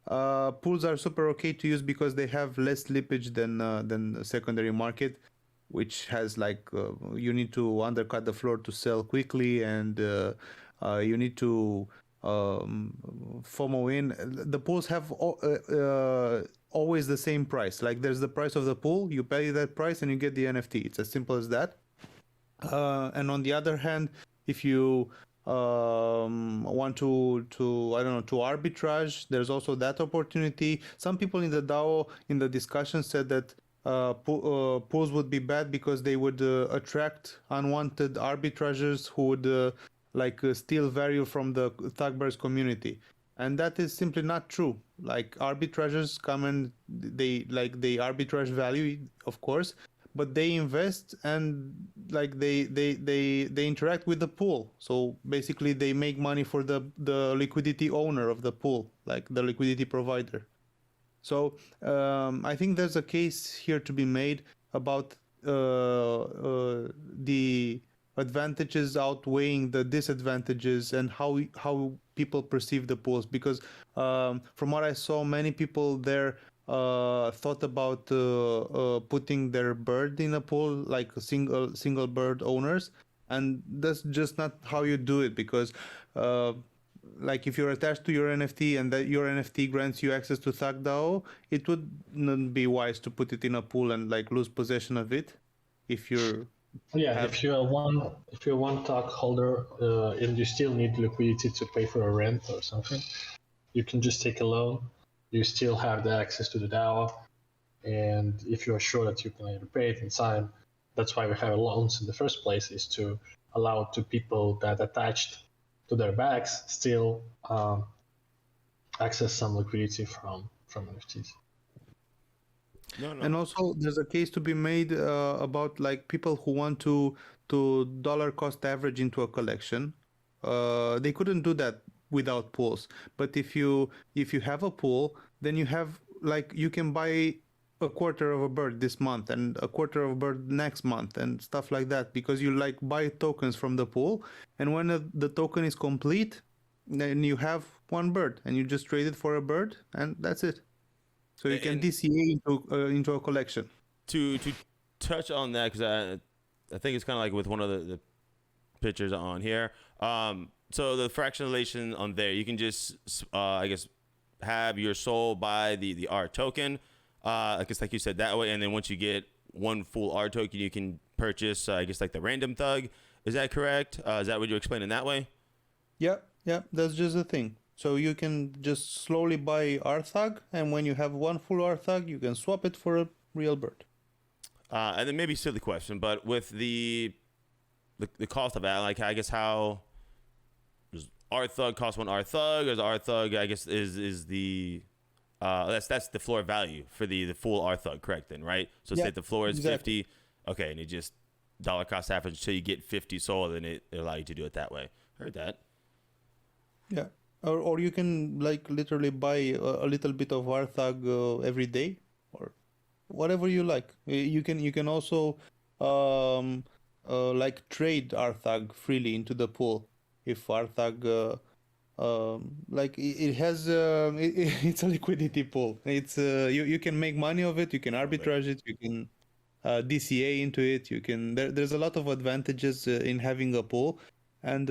pools are super okay to use because they have less slippage than the secondary market, which has like you need to undercut the floor to sell quickly, and you need to FOMO in. The pools have always the same price. Like there's the price of the pool, you pay that price and you get the NFT. It's as simple as that. And on the other hand, if you want to arbitrage, there's also that opportunity. Some people in the DAO in the discussion said that pools would be bad because they would attract unwanted arbitragers who would steal value from the ThugBirdz community. And that is simply not true. Like arbitragers come and they arbitrage value, of course, but they invest and like they interact with the pool. So basically they make money for the liquidity owner of the pool, like the liquidity provider. So I think there's a case here to be made about the advantages outweighing the disadvantages and how people perceive the pools, because from what I saw, many people there thought about putting their bird in a pool, like single bird owners, and that's just not how you do it, because like if you're attached to your NFT and that your NFT grants you access to ThugDao, it would not be wise to put it in a pool and like lose possession of it. If you're if you're one Thug holder and you still need liquidity to pay for a rent or something, you can just take a loan. You still have the access to the DAO, and if you're sure that you can later pay it in time, that's why we have loans in the first place, is to allow to people that attached to their bags still access some liquidity from NFTs. No. And also, there's a case to be made about like people who want to dollar cost average into a collection. They couldn't do that without pools. But if you have a pool, then you have like you can buy a quarter of a bird this month and a quarter of a bird next month and stuff like that, because you like buy tokens from the pool, and when the token is complete, then you have one bird and you just trade it for a bird, and that's it. So you can DCA into a collection. To touch on that, because I think it's kind of like with one of the pictures on here. So the fractionalization on there, you can just I guess have your soul buy the R token. I guess like you said that way, and then once you get one full R token, you can purchase I guess like the random Thug. Is that correct? Is that what you're explaining that way? Yeah, that's just the thing. So you can just slowly buy rThug, and when you have one full rThug, you can swap it for a real bird. And then maybe a silly question, but with the cost of that, like I guess how does rThug cost one rThug, or rThug I guess is the that's the floor value for the full rThug, correct then, right? So say the floor is exactly 50, okay, and it just dollar cost average until you get 50 sold, and it allows you to do it that way. Heard that. Yeah. Or you can like literally buy a little bit of rThug every day, or whatever you like. You can also like trade rThug freely into the pool if rThug like it has it's a liquidity pool. It's you can make money of it. You can arbitrage it. You can DCA into it. You can there's a lot of advantages in having a pool. And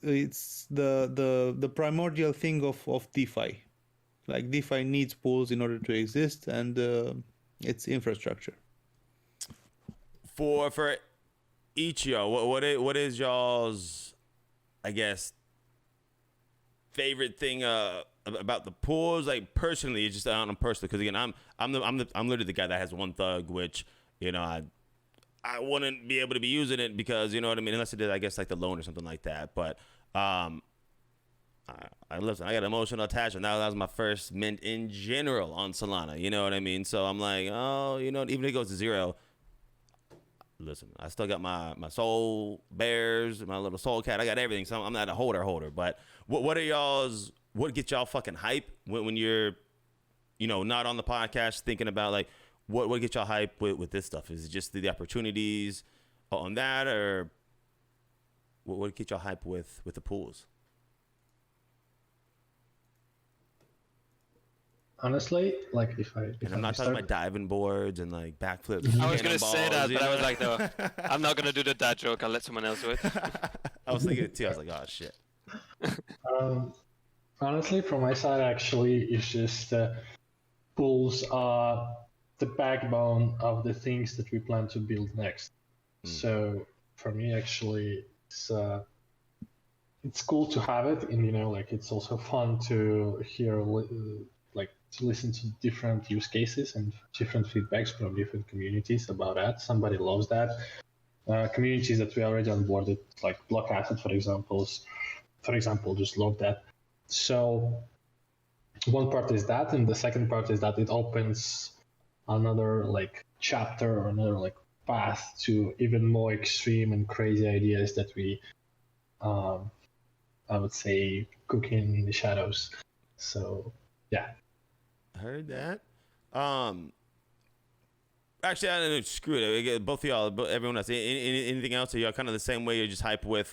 it's the primordial thing of DeFi. Like DeFi needs pools in order to exist, and it's infrastructure. for each of y'all, what is y'all's, I guess, favorite thing about the pools? Like personally, it's just on personally, because again, I'm literally the guy that has one Thug, which I wouldn't be able to be using it because, you know what I mean, unless it did, I guess, like the loan or something like that. But listen, I got emotional attachment. That was my first mint in general on Solana. You know what I mean? So I'm like, oh, even if it goes to zero, listen, I still got my soul bears, my little soul cat. I got everything. So I'm not a holder. But what are y'all's? What gets y'all fucking hype when you're, not on the podcast thinking about like what gets y'all hype with this stuff? Is it just the opportunities on that, or what gets y'all hype with the pools? Honestly, like if and I'm not talking about diving boards and like backflips. I was gonna say that, but I was like, no, I'm not gonna do the dad joke. I'll let someone else do it. I was thinking it too. I was like, oh shit. Honestly, from my side, actually, it's just pools are the backbone of the things that we plan to build next. So for me, actually, it's cool to have it, and like it's also fun to hear, like to listen to different use cases and different feedbacks from different communities about that. Somebody loves that. Communities that we already onboarded, like Block Asset, for example, just love that. So one part is that, and the second part is that it opens another like chapter or another like path to even more extreme and crazy ideas that we, I would say, cooking in the shadows. So yeah. Heard that. Actually, I don't know. Screw it. Both of y'all, everyone else. Anything else? Are y'all kind of the same way? You're just hype with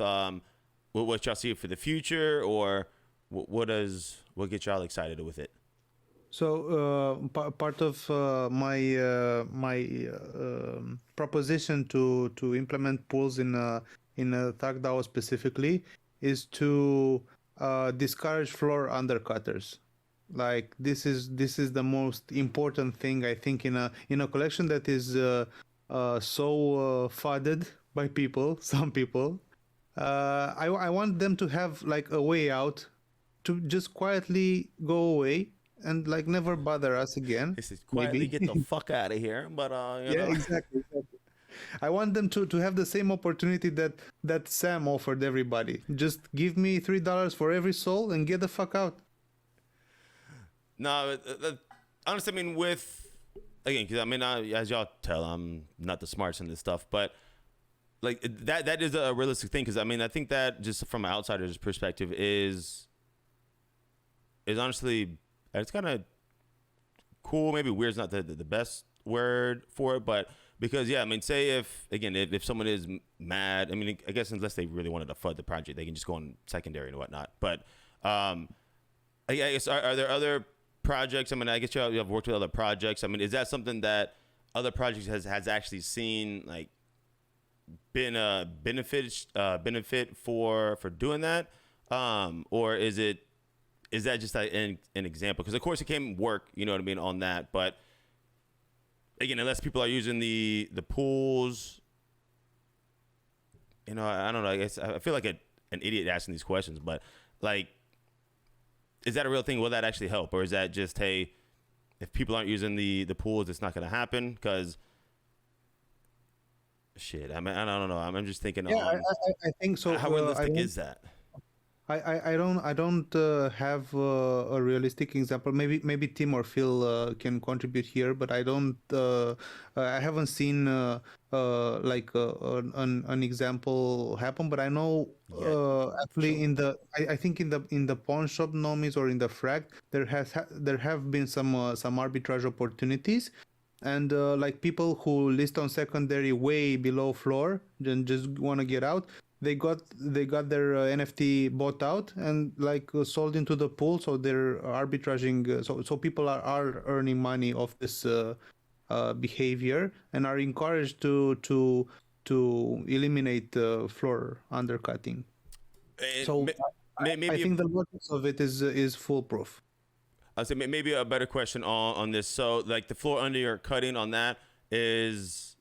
what y'all see for the future, or what gets y'all excited with it? So part of my proposition to implement pools in ThugDao specifically is to discourage floor undercutters. Like this is the most important thing, I think, in a collection that is so fudded by some people. I want them to have like a way out, to just quietly go away and like never bother us again. This is quietly get the fuck out of here. But exactly. I want them to have the same opportunity that Sam offered everybody. Just give me $3 for every soul and get the fuck out. No, honestly, I mean, because I mean, as y'all tell, I'm not the smartest in this stuff, but like that is a realistic thing. Because I mean, I think that just from an outsider's perspective is honestly, it's kind of cool. Maybe weird's not the best word for it, but because I mean, say if someone is mad, I mean, I guess unless they really wanted to FUD the project, they can just go on secondary and whatnot. But I guess are there other projects? I mean, I guess you have worked with other projects. I mean, is that something that other projects has actually seen like been a benefit for doing that, or is that just like an example? Because of course it can work, you know what I mean, on that. But again, unless people are using the pools, I don't know. I guess I feel like an idiot asking these questions, but like, is that a real thing? Will that actually help? Or is that just, hey, if people aren't using the pools, it's not going to happen? Because, shit, I mean, I don't know. I'm just thinking, I think so. How realistic is that? I don't have a realistic example. Maybe Tim or Phil can contribute here, but I don't. I haven't seen like an example happen. But I know actually I think in the pawn shop nomies or in the Frakt there have been some arbitrage opportunities. And like people who list on secondary way below floor and just want to get out, they got their NFT bought out and like sold into the pool, so they're arbitraging. So people are earning money off this behavior and are encouraged to eliminate floor undercutting. So maybe I think the logic of it is foolproof. I'll say maybe a better question on this. So like the floor undercutting on that is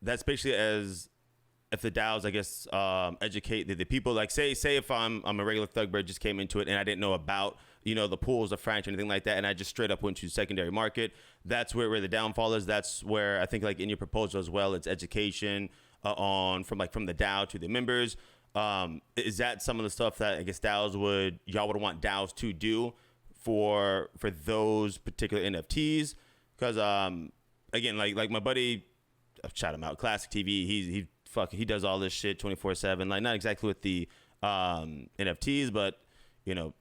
that's basically as if the DAOs, I guess, educate the people. Like say if I'm a regular ThugBird, just came into it and I didn't know about the pools, the Frakt, anything like that, and I just straight up went to secondary market. That's where the downfall is. That's where I think, like in your proposal as well, it's education from the DAO to the members. Is that some of the stuff that I guess y'all would want DAOs to do for those particular NFTs? Because again, like my buddy, I've shout him out, Classic TV. He does all this shit 24/7. Like not exactly with the NFTs, but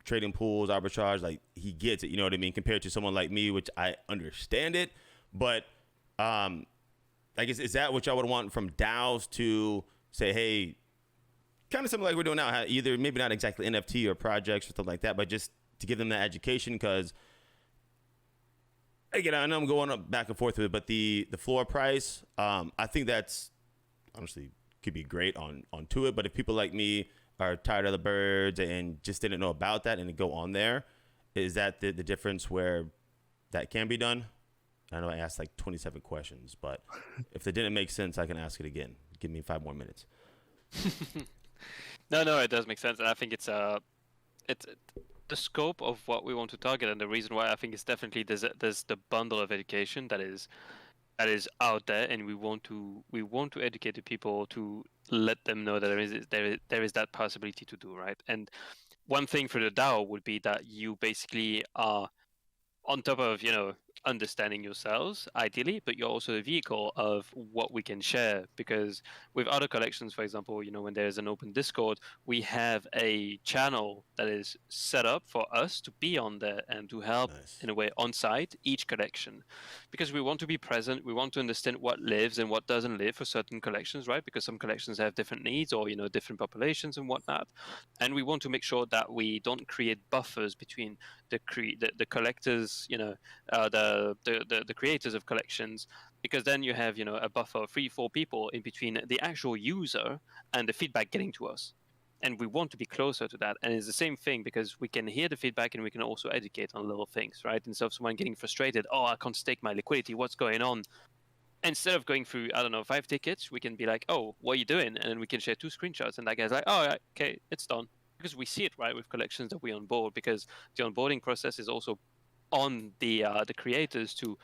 trading pools, arbitrage. Like he gets it. You know what I mean? Compared to someone like me, which I understand it, but I guess is that what y'all would want from DAOs to say, hey, kind of something like we're doing now, either maybe not exactly NFT or projects or something like that, but just to give them that education? Because again, I know I'm going up back and forth with it, but the floor price, I think that's honestly could be great on to it. But if people like me are tired of the birds and just didn't know about that and go on there, is that the difference where that can be done? I know I asked like 27 questions, but if they didn't make sense, I can ask it again. Give me 5 more minutes. No, it does make sense, and I think it's the scope of what we want to target, and the reason why I think it's definitely there's the bundle of education that is out there, and we want to educate the people to let them know that there is that possibility to do, right. And one thing for the DAO would be that you basically are on top of understanding yourselves ideally, but you're also a vehicle of what we can share. Because with other collections, for example, when there's an open Discord, we have a channel that is set up for us to be on there and to help in a way on site each collection, because we want to be present. We want to understand what lives and what doesn't live for certain collections, right? Because some collections have different needs or different populations and whatnot, and we want to make sure that we don't create buffers between the collectors, the creators of collections, because then you have a buffer of 3-4 people in between the actual user and the feedback getting to us, and we want to be closer to that. And it's the same thing, because we can hear the feedback and we can also educate on little things, right? Instead of someone getting frustrated, I can't stake my liquidity, what's going on? Instead of going through 5 tickets, we can be like, what are you doing? And then we can share 2 screenshots, and that guy's like, okay, it's done. Because we see it, right, with collections that we onboard, because the onboarding process is also on the creators to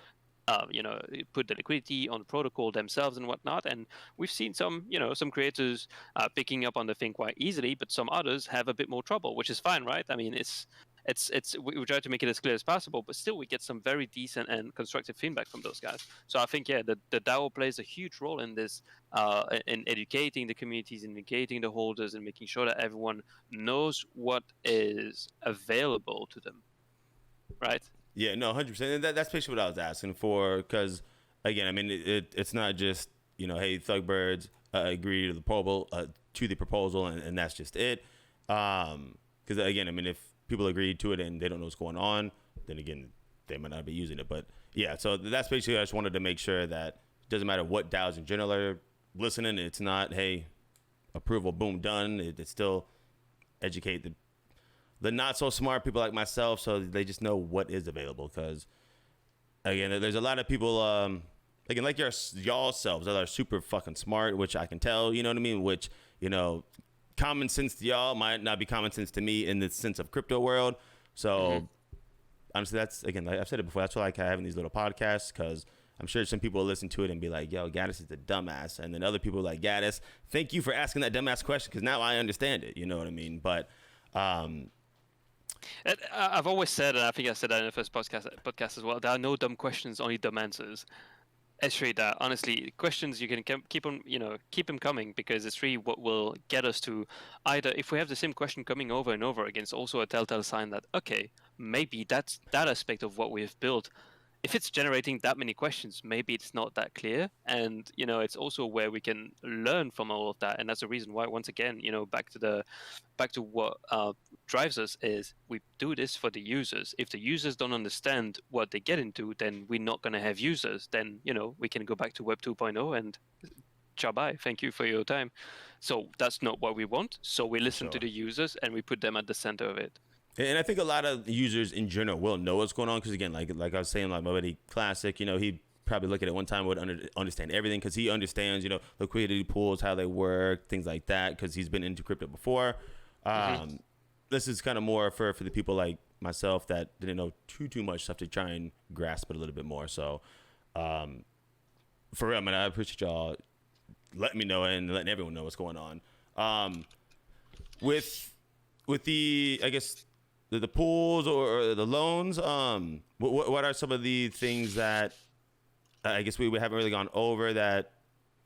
put the liquidity on the protocol themselves and whatnot. And we've seen some creators picking up on the thing quite easily, but some others have a bit more trouble, which is fine, right? I mean, we try to make it as clear as possible, but still we get some very decent and constructive feedback from those guys. So I think the DAO plays a huge role in this, in educating the communities, in educating the holders, and making sure that everyone knows what is available to them, right? Yeah, no, 100%. And that's basically what I was asking for, because again, I mean, it's not just hey, ThugBirdz agree to the proposal, and that's just it. Because again, I mean, if people agree to it and they don't know what's going on, then again, they might not be using it. But yeah, so that's basically, I just wanted to make sure that it doesn't matter what DAOs in general are listening. It's not, hey, approval, boom, done. It's still educate the not so smart people like myself, so they just know what is available. Because again, there's a lot of people, again, like y'all selves that are super fucking smart, which I can tell, you know what I mean? Which, common sense to y'all might not be common sense to me in the sense of crypto world. So honestly, that's, again, like I've said it before, that's why I like having these little podcasts, because I'm sure some people will listen to it and be like, yo, Gaddis is a dumbass. And then other people are like, Gaddis, thank you for asking that dumbass question, because now I understand it. You know what I mean? But I've always said, and I think I said that in the first podcast as well, there are no dumb questions, only dumb answers. It's really that. Honestly, questions, you can keep them coming, because it's really what will get us to either, if we have the same question coming over and over again, it's also a telltale sign that, okay, maybe that aspect of what we've built, if it's generating that many questions, maybe it's not that clear. And it's also where we can learn from all of that. And that's the reason why, once again, back to what drives us is we do this for the users. If the users don't understand what they get into, then we're not going to have users. Then we can go back to Web 2.0 and bye, thank you for your time. So that's not what we want. So we listen to the users and we put them at the center of it. And I think a lot of users in general will know what's going on, because again, like I was saying, like my buddy Classic, he probably look at it one time would understand everything because he understands, liquidity pools, how they work, things like that, because he's been into crypto before. This is kind of more for the people like myself that didn't know too much stuff to try and grasp it a little bit more. So for real, man, I appreciate y'all letting me know and letting everyone know what's going on. With the, I guess, the pools or the loans, what are some of the things that I guess we haven't really gone over that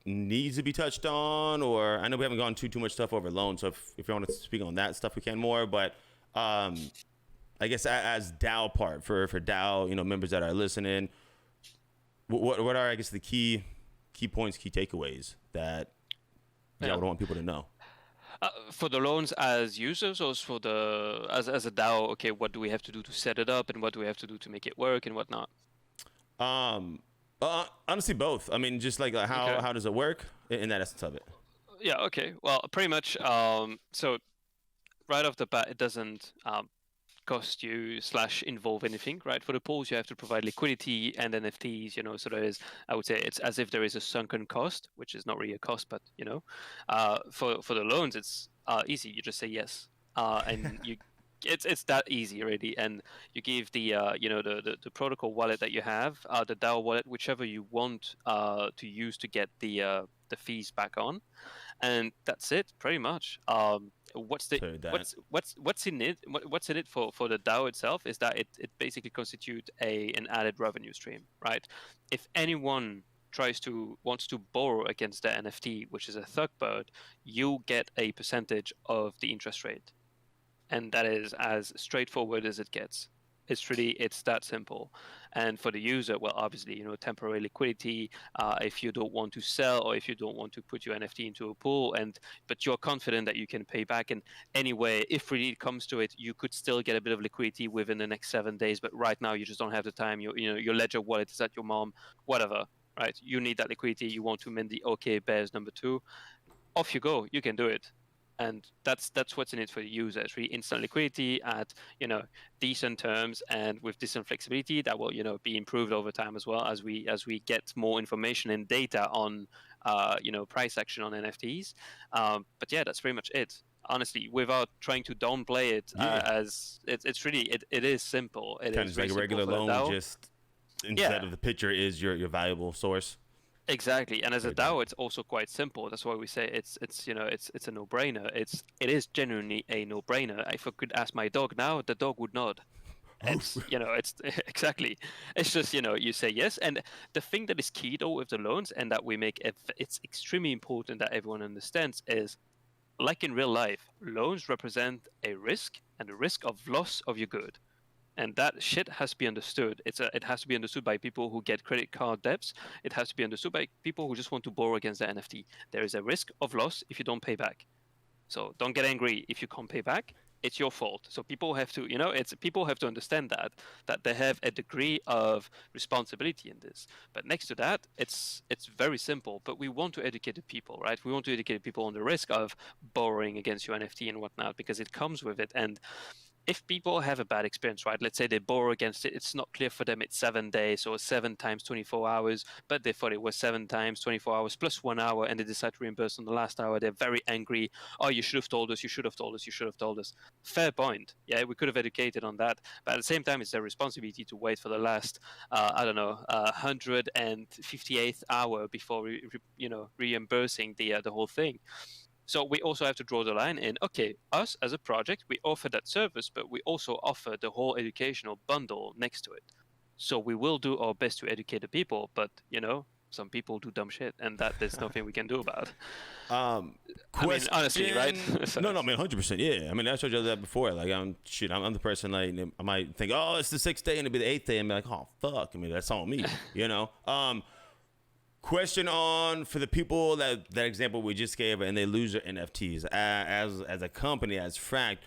needs to be touched on? Or I know we haven't gone too much stuff over loans, so if you want to speak on that stuff, we can more. But I guess as DAO part for DAO, members that are listening, what are, I guess, the key points, key takeaways that y'all would want people to know? For the loans as users, or for the as a DAO, okay, what do we have to do to set it up, and what do we have to do to make it work, and whatnot? Honestly, both. I mean, just like how does it work in that essence of it? Yeah. Okay. Well, pretty much. So right off the bat, it doesn't cost you / involve anything, right? For the pools, you have to provide liquidity and NFTs, so there is, I would say, it's as if there is a sunken cost, which is not really a cost, but for the loans, it's easy. You just say yes, and it's that easy already, and you give the the protocol wallet that you have, the DAO wallet, whichever you want to use to get the fees back on, and that's it pretty much. What's in it? What's in it for the DAO itself is that it basically constitutes an added revenue stream, right? If anyone wants to borrow against the NFT, which is a ThugBird, you get a percentage of the interest rate, and that is as straightforward as it gets. It's that simple. And for the user, well, obviously, temporary liquidity, if you don't want to sell, or if you don't want to put your NFT into a pool, but you're confident that you can pay back. And anyway, if really it comes to it, you could still get a bit of liquidity within the next 7 days. But right now, you just don't have the time. Your Ledger wallet is at your mom, whatever, right? You need that liquidity. You want to mint the OK Bears #2. Off you go. You can do it. And that's what's in it for the user. It's really instant liquidity at decent terms and with decent flexibility that will be improved over time as well as we get more information and data on price action on NFTs. But yeah, that's pretty much it. Honestly, without trying to downplay it, as it's really it is simple. It kind is of like a regular loan, just instead of the picture is your valuable source. Exactly, and as a DAO, it's also quite simple. That's why we say it's a no-brainer. It is genuinely a no-brainer. If I could ask my dog now, the dog would nod. It's it's exactly. It's just you say yes, and the thing that is key though with the loans, and that we make it's extremely important that everyone understands is, like in real life, loans represent a risk and the risk of loss of your good. And that shit has to be understood. It has to be understood by people who get credit card debts. It has to be understood by people who just want to borrow against the NFT. There is a risk of loss if you don't pay back. So don't get angry if you can't pay back. It's your fault. So people have to, people have to understand that they have a degree of responsibility in this. But next to that, it's very simple. But we want to educate the people, right? We want to educate people on the risk of borrowing against your NFT and whatnot, because it comes with it. And if people have a bad experience, right? Let's say they borrow against it. It's not clear for them it's 7 days or 7 times 24 hours, but they thought it was 7 times 24 hours plus 1 hour, and they decide to reimburse on the last hour. They're very angry. Oh, you should have told us. You should have told us. You should have told us. Fair point. Yeah, we could have educated on that. But at the same time, it's their responsibility to wait for the last, 158th hour before reimbursing the whole thing. So we also have to draw the line in, okay, us as a project, we offer that service, but we also offer the whole educational bundle next to it. So we will do our best to educate the people, but, some people do dumb shit, and there's nothing we can do about. I mean, honestly, right? No, I mean, 100%, yeah. I mean, I showed you that before. Like, I'm the person, like, I might think, oh, it's the 6th day, and it'll be the 8th day, and be like, oh, fuck. I mean, that's on me, Question on for the people that example we just gave, and they lose their NFTs as a company, as Frakt.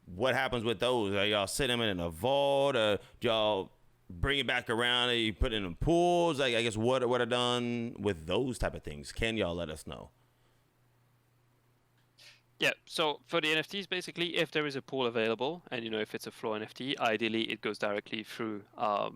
What happens with those? Are y'all sit them in a vault? Or do y'all bring it back around? Or you put it in pools? Like, I guess what are done with those type of things? Can y'all let us know? Yeah, so for the NFTs, basically, if there is a pool available, and if it's a floor NFT, ideally it goes directly through.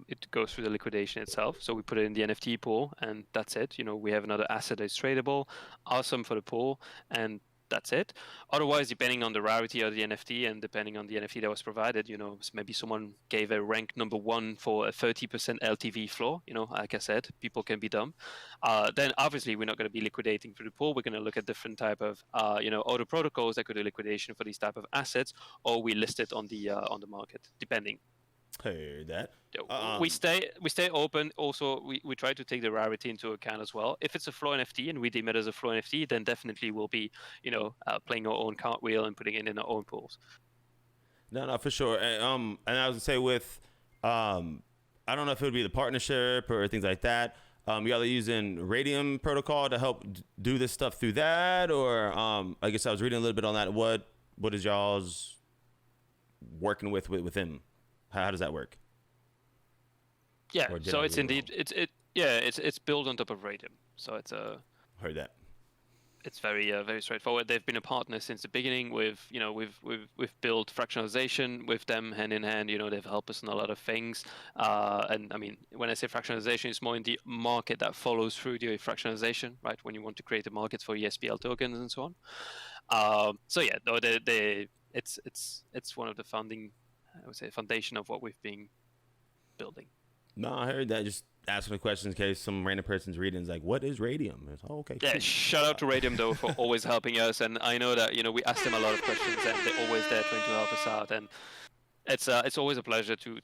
It goes through the liquidation itself. So we put it in the NFT pool, and that's it. We have another asset that's tradable, awesome for the pool, and that's it. Otherwise, depending on the rarity of the NFT and depending on the NFT that was provided, maybe someone gave a rank number 1 for a 30% LTV floor. Like I said, people can be dumb. Then obviously we're not going to be liquidating through the pool. We're going to look at different type of other protocols that could do liquidation for these type of assets, or we list it on the market, depending. Heard that. We stay open. Also, we try to take the rarity into account as well. If it's a floor NFT and we deem it as a floor NFT, then definitely we'll be playing our own cartwheel and putting it in our own pools. No, for sure. And I was gonna say with, I don't know if it would be the partnership or things like that. Y'all are using Radium protocol to help do this stuff through that, or I guess I was reading a little bit on that. What is y'all's working with him? How does that work? Yeah, so it's indeed it's built on top of Radium. So it's heard that. It's very very straightforward. They've been a partner since the beginning. We've built fractionalization with them hand in hand. They've helped us in a lot of things. And I mean, when I say fractionalization, it's more in the market that follows through the fractionalization, right? When you want to create a market for ESPL tokens and so on. So yeah, no, it's one of the foundation of what we've been building. No, I heard that. Just asking a question in case some random person's reading is like, what is Radium? It's, okay. Yeah, cool. Shout out to Radium though for always helping us, and I know that we ask them a lot of questions, and they're always there trying to help us out, and it's always a pleasure to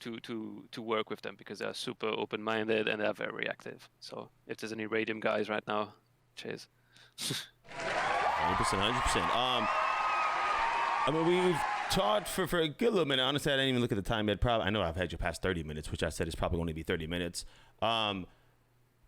work with them because they're super open-minded and they're very active. So if there's any Radium guys right now, cheers. 100%. I mean, we've talked for a good little minute. Honestly, I didn't even look at the time yet. I know I've had you past 30 minutes, which I said is probably going to be 30 minutes. Again,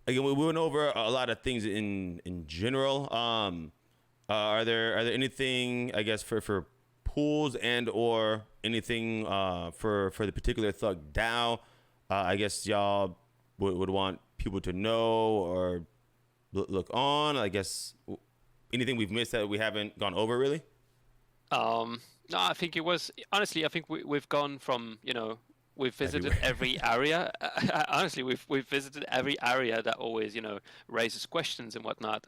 we went over a lot of things in general. Are there anything, I guess, for pools and or anything for the particular ThugDao? I guess y'all would want people to know or look on. I guess anything we've missed that we haven't gone over really. No, I think it was honestly. I think we've gone from we've visited every area. Honestly, we've visited every area that always raises questions and whatnot.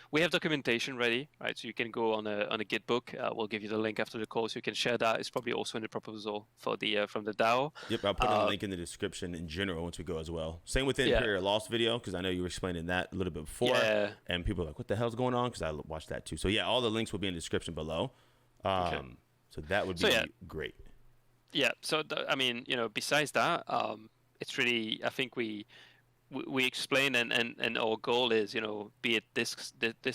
We have documentation ready, right? So you can go on a Git book. We'll give you the link after the call, so you can share that. It's probably also in the proposal for the from the DAO. Yep, I'll put a link in the description in general once we go as well. Same with the Imperial Lost video because I know you were explaining that a little bit before, and people are like, "What the hell's going on?" Because I watched that too. So yeah, all the links will be in the description below. So that would be great. Yeah. So I mean, besides that, it's really I think we explain and our goal is be it this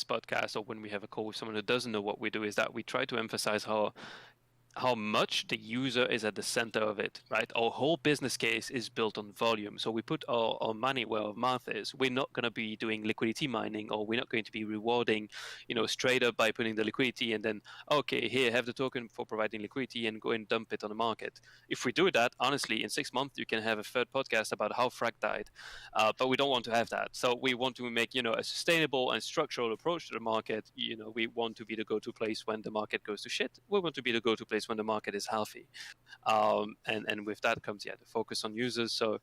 podcast or when we have a call with someone who doesn't know what we do is that we try to emphasize how much the user is at the center of it, right? Our whole business case is built on volume. So we put our money where our mouth is. We're not going to be doing liquidity mining, or we're not going to be rewarding, straight up by putting the liquidity and then, okay, here, have the token for providing liquidity and go and dump it on the market. If we do that, honestly, in 6 months, you can have a third podcast about how Frakt died. But we don't want to have that. So we want to make, a sustainable and structural approach to the market. We want to be the go-to place when the market goes to shit. We want to be the go-to place when the market is healthy, and with that comes the focus on users. So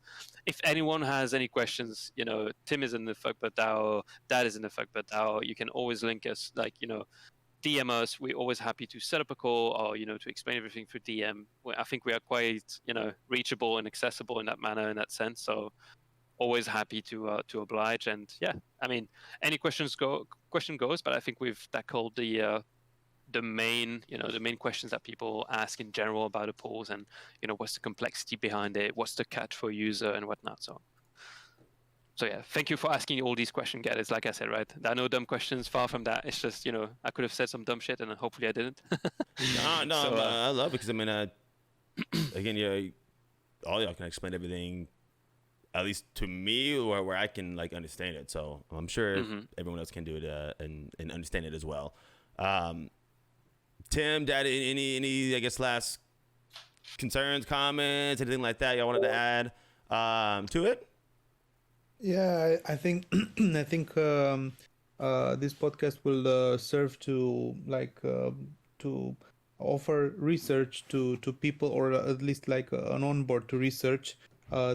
if anyone has any questions, Tim is in the ThugBirdz, Dad is in the ThugBirdz, you can always link us, DM us. We're always happy to set up a call or to explain everything through DM. I think we are quite reachable and accessible in that manner, in that sense. So always happy to oblige. And I mean, any question goes, but I think we've tackled the main questions that people ask in general about the pools, and what's the complexity behind it, what's the catch for user and whatnot. So yeah, thank you for asking all these questions, guys. Like I said, right, there are no dumb questions, far from that. It's just I could have said some dumb shit and hopefully I didn't. no, so, I love it because I mean again, all y'all can explain everything, at least to me, where I can understand it. So I'm sure everyone else can do it and understand it as well. Tim, Dad, any I guess last concerns, comments, anything like that y'all wanted to add to it? Yeah, I think this podcast will serve to to offer research to people, or at least like an onboard to research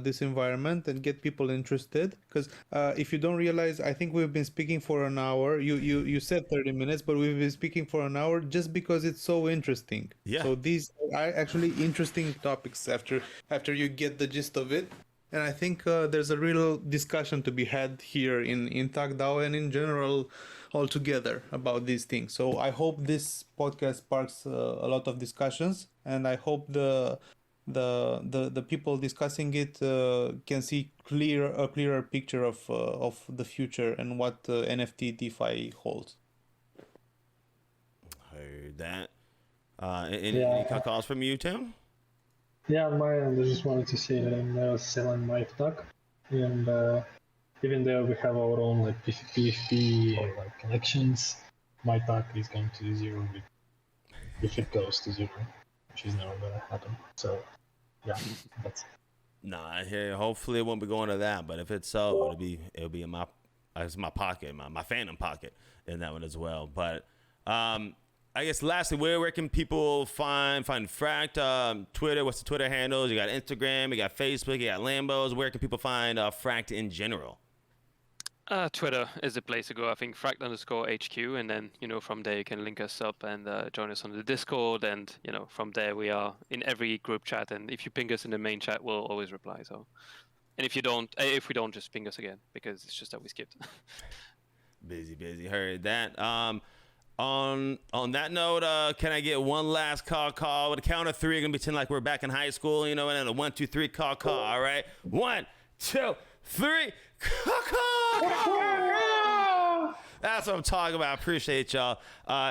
this environment and get people interested. Because if you don't realize, I think we've been speaking for an hour. You said 30 minutes, but we've been speaking for an hour just because it's so interesting. Yeah. So these are actually interesting topics after you get the gist of it. And I think there's a real discussion to be had here in ThugDao and in general altogether about these things. So I hope this podcast sparks a lot of discussions, and I hope the people discussing it can see a clearer picture of the future and what NFT DeFi holds. Heard that. Any calls from you, Tim? Yeah, I just wanted to say that I'm selling my Thug, and even though we have our own like PFP like connections, my Thug is going to zero if it goes to zero, which is never gonna happen. So yeah, that's it. Nah, I hear you. Hopefully it won't be going to that, but if it's so, it'll be in my pocket, my phantom pocket in that one as well. But I guess lastly, where can people find Frakt? Twitter, what's the Twitter handles? You got Instagram, you got Facebook, you got Lambos. Where can people find Frakt in general? Twitter is the place to go. I think Frakt_HQ, and then from there you can link us up and join us on the Discord, and from there we are in every group chat. And if you ping us in the main chat, we'll always reply. So, and if we don't, just ping us again, because it's just that we skipped. Busy. Heard that. On that note, can I get one last call? With a count of three, gonna pretend like we're back in high school, and then a 1, 2, 3 call. All right, 1, 2, 3, call. That's what I'm talking about. I appreciate y'all.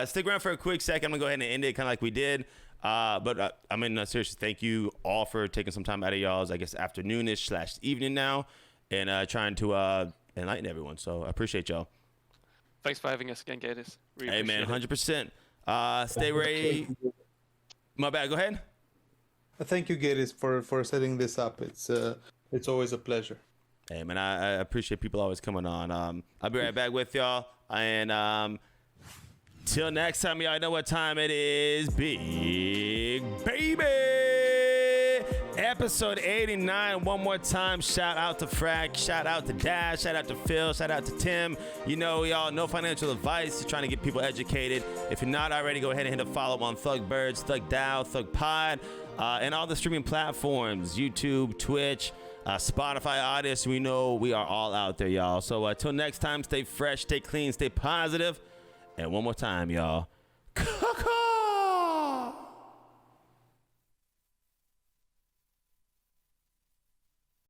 Stick around for a quick second. I'm gonna go ahead and end it kind of like we did. But I mean, seriously, thank you all for taking some time out of y'all's, I guess, afternoonish / evening now, and trying to enlighten everyone. So I appreciate y'all. Thanks for having us again, Gatus. Really hey, man, 100%. Stay ready. My bad. Go ahead. Thank you, Gatus, for setting this up. It's always a pleasure. Hey, man, I appreciate people always coming on. I'll be right back with y'all. And till next time, y'all know what time it is. Big baby. Episode 89, one more time. Shout out to Frakt, shout out to Dash, shout out to Phil, shout out to Tim. Y'all, no financial advice. You're trying to get people educated. If you're not already, go ahead and hit a follow on ThugBirdz, ThugDao, ThugPod, and all the streaming platforms, YouTube, Twitch, Spotify, Audience. We know we are all out there, y'all. So until next time, stay fresh, stay clean, stay positive. And one more time, y'all.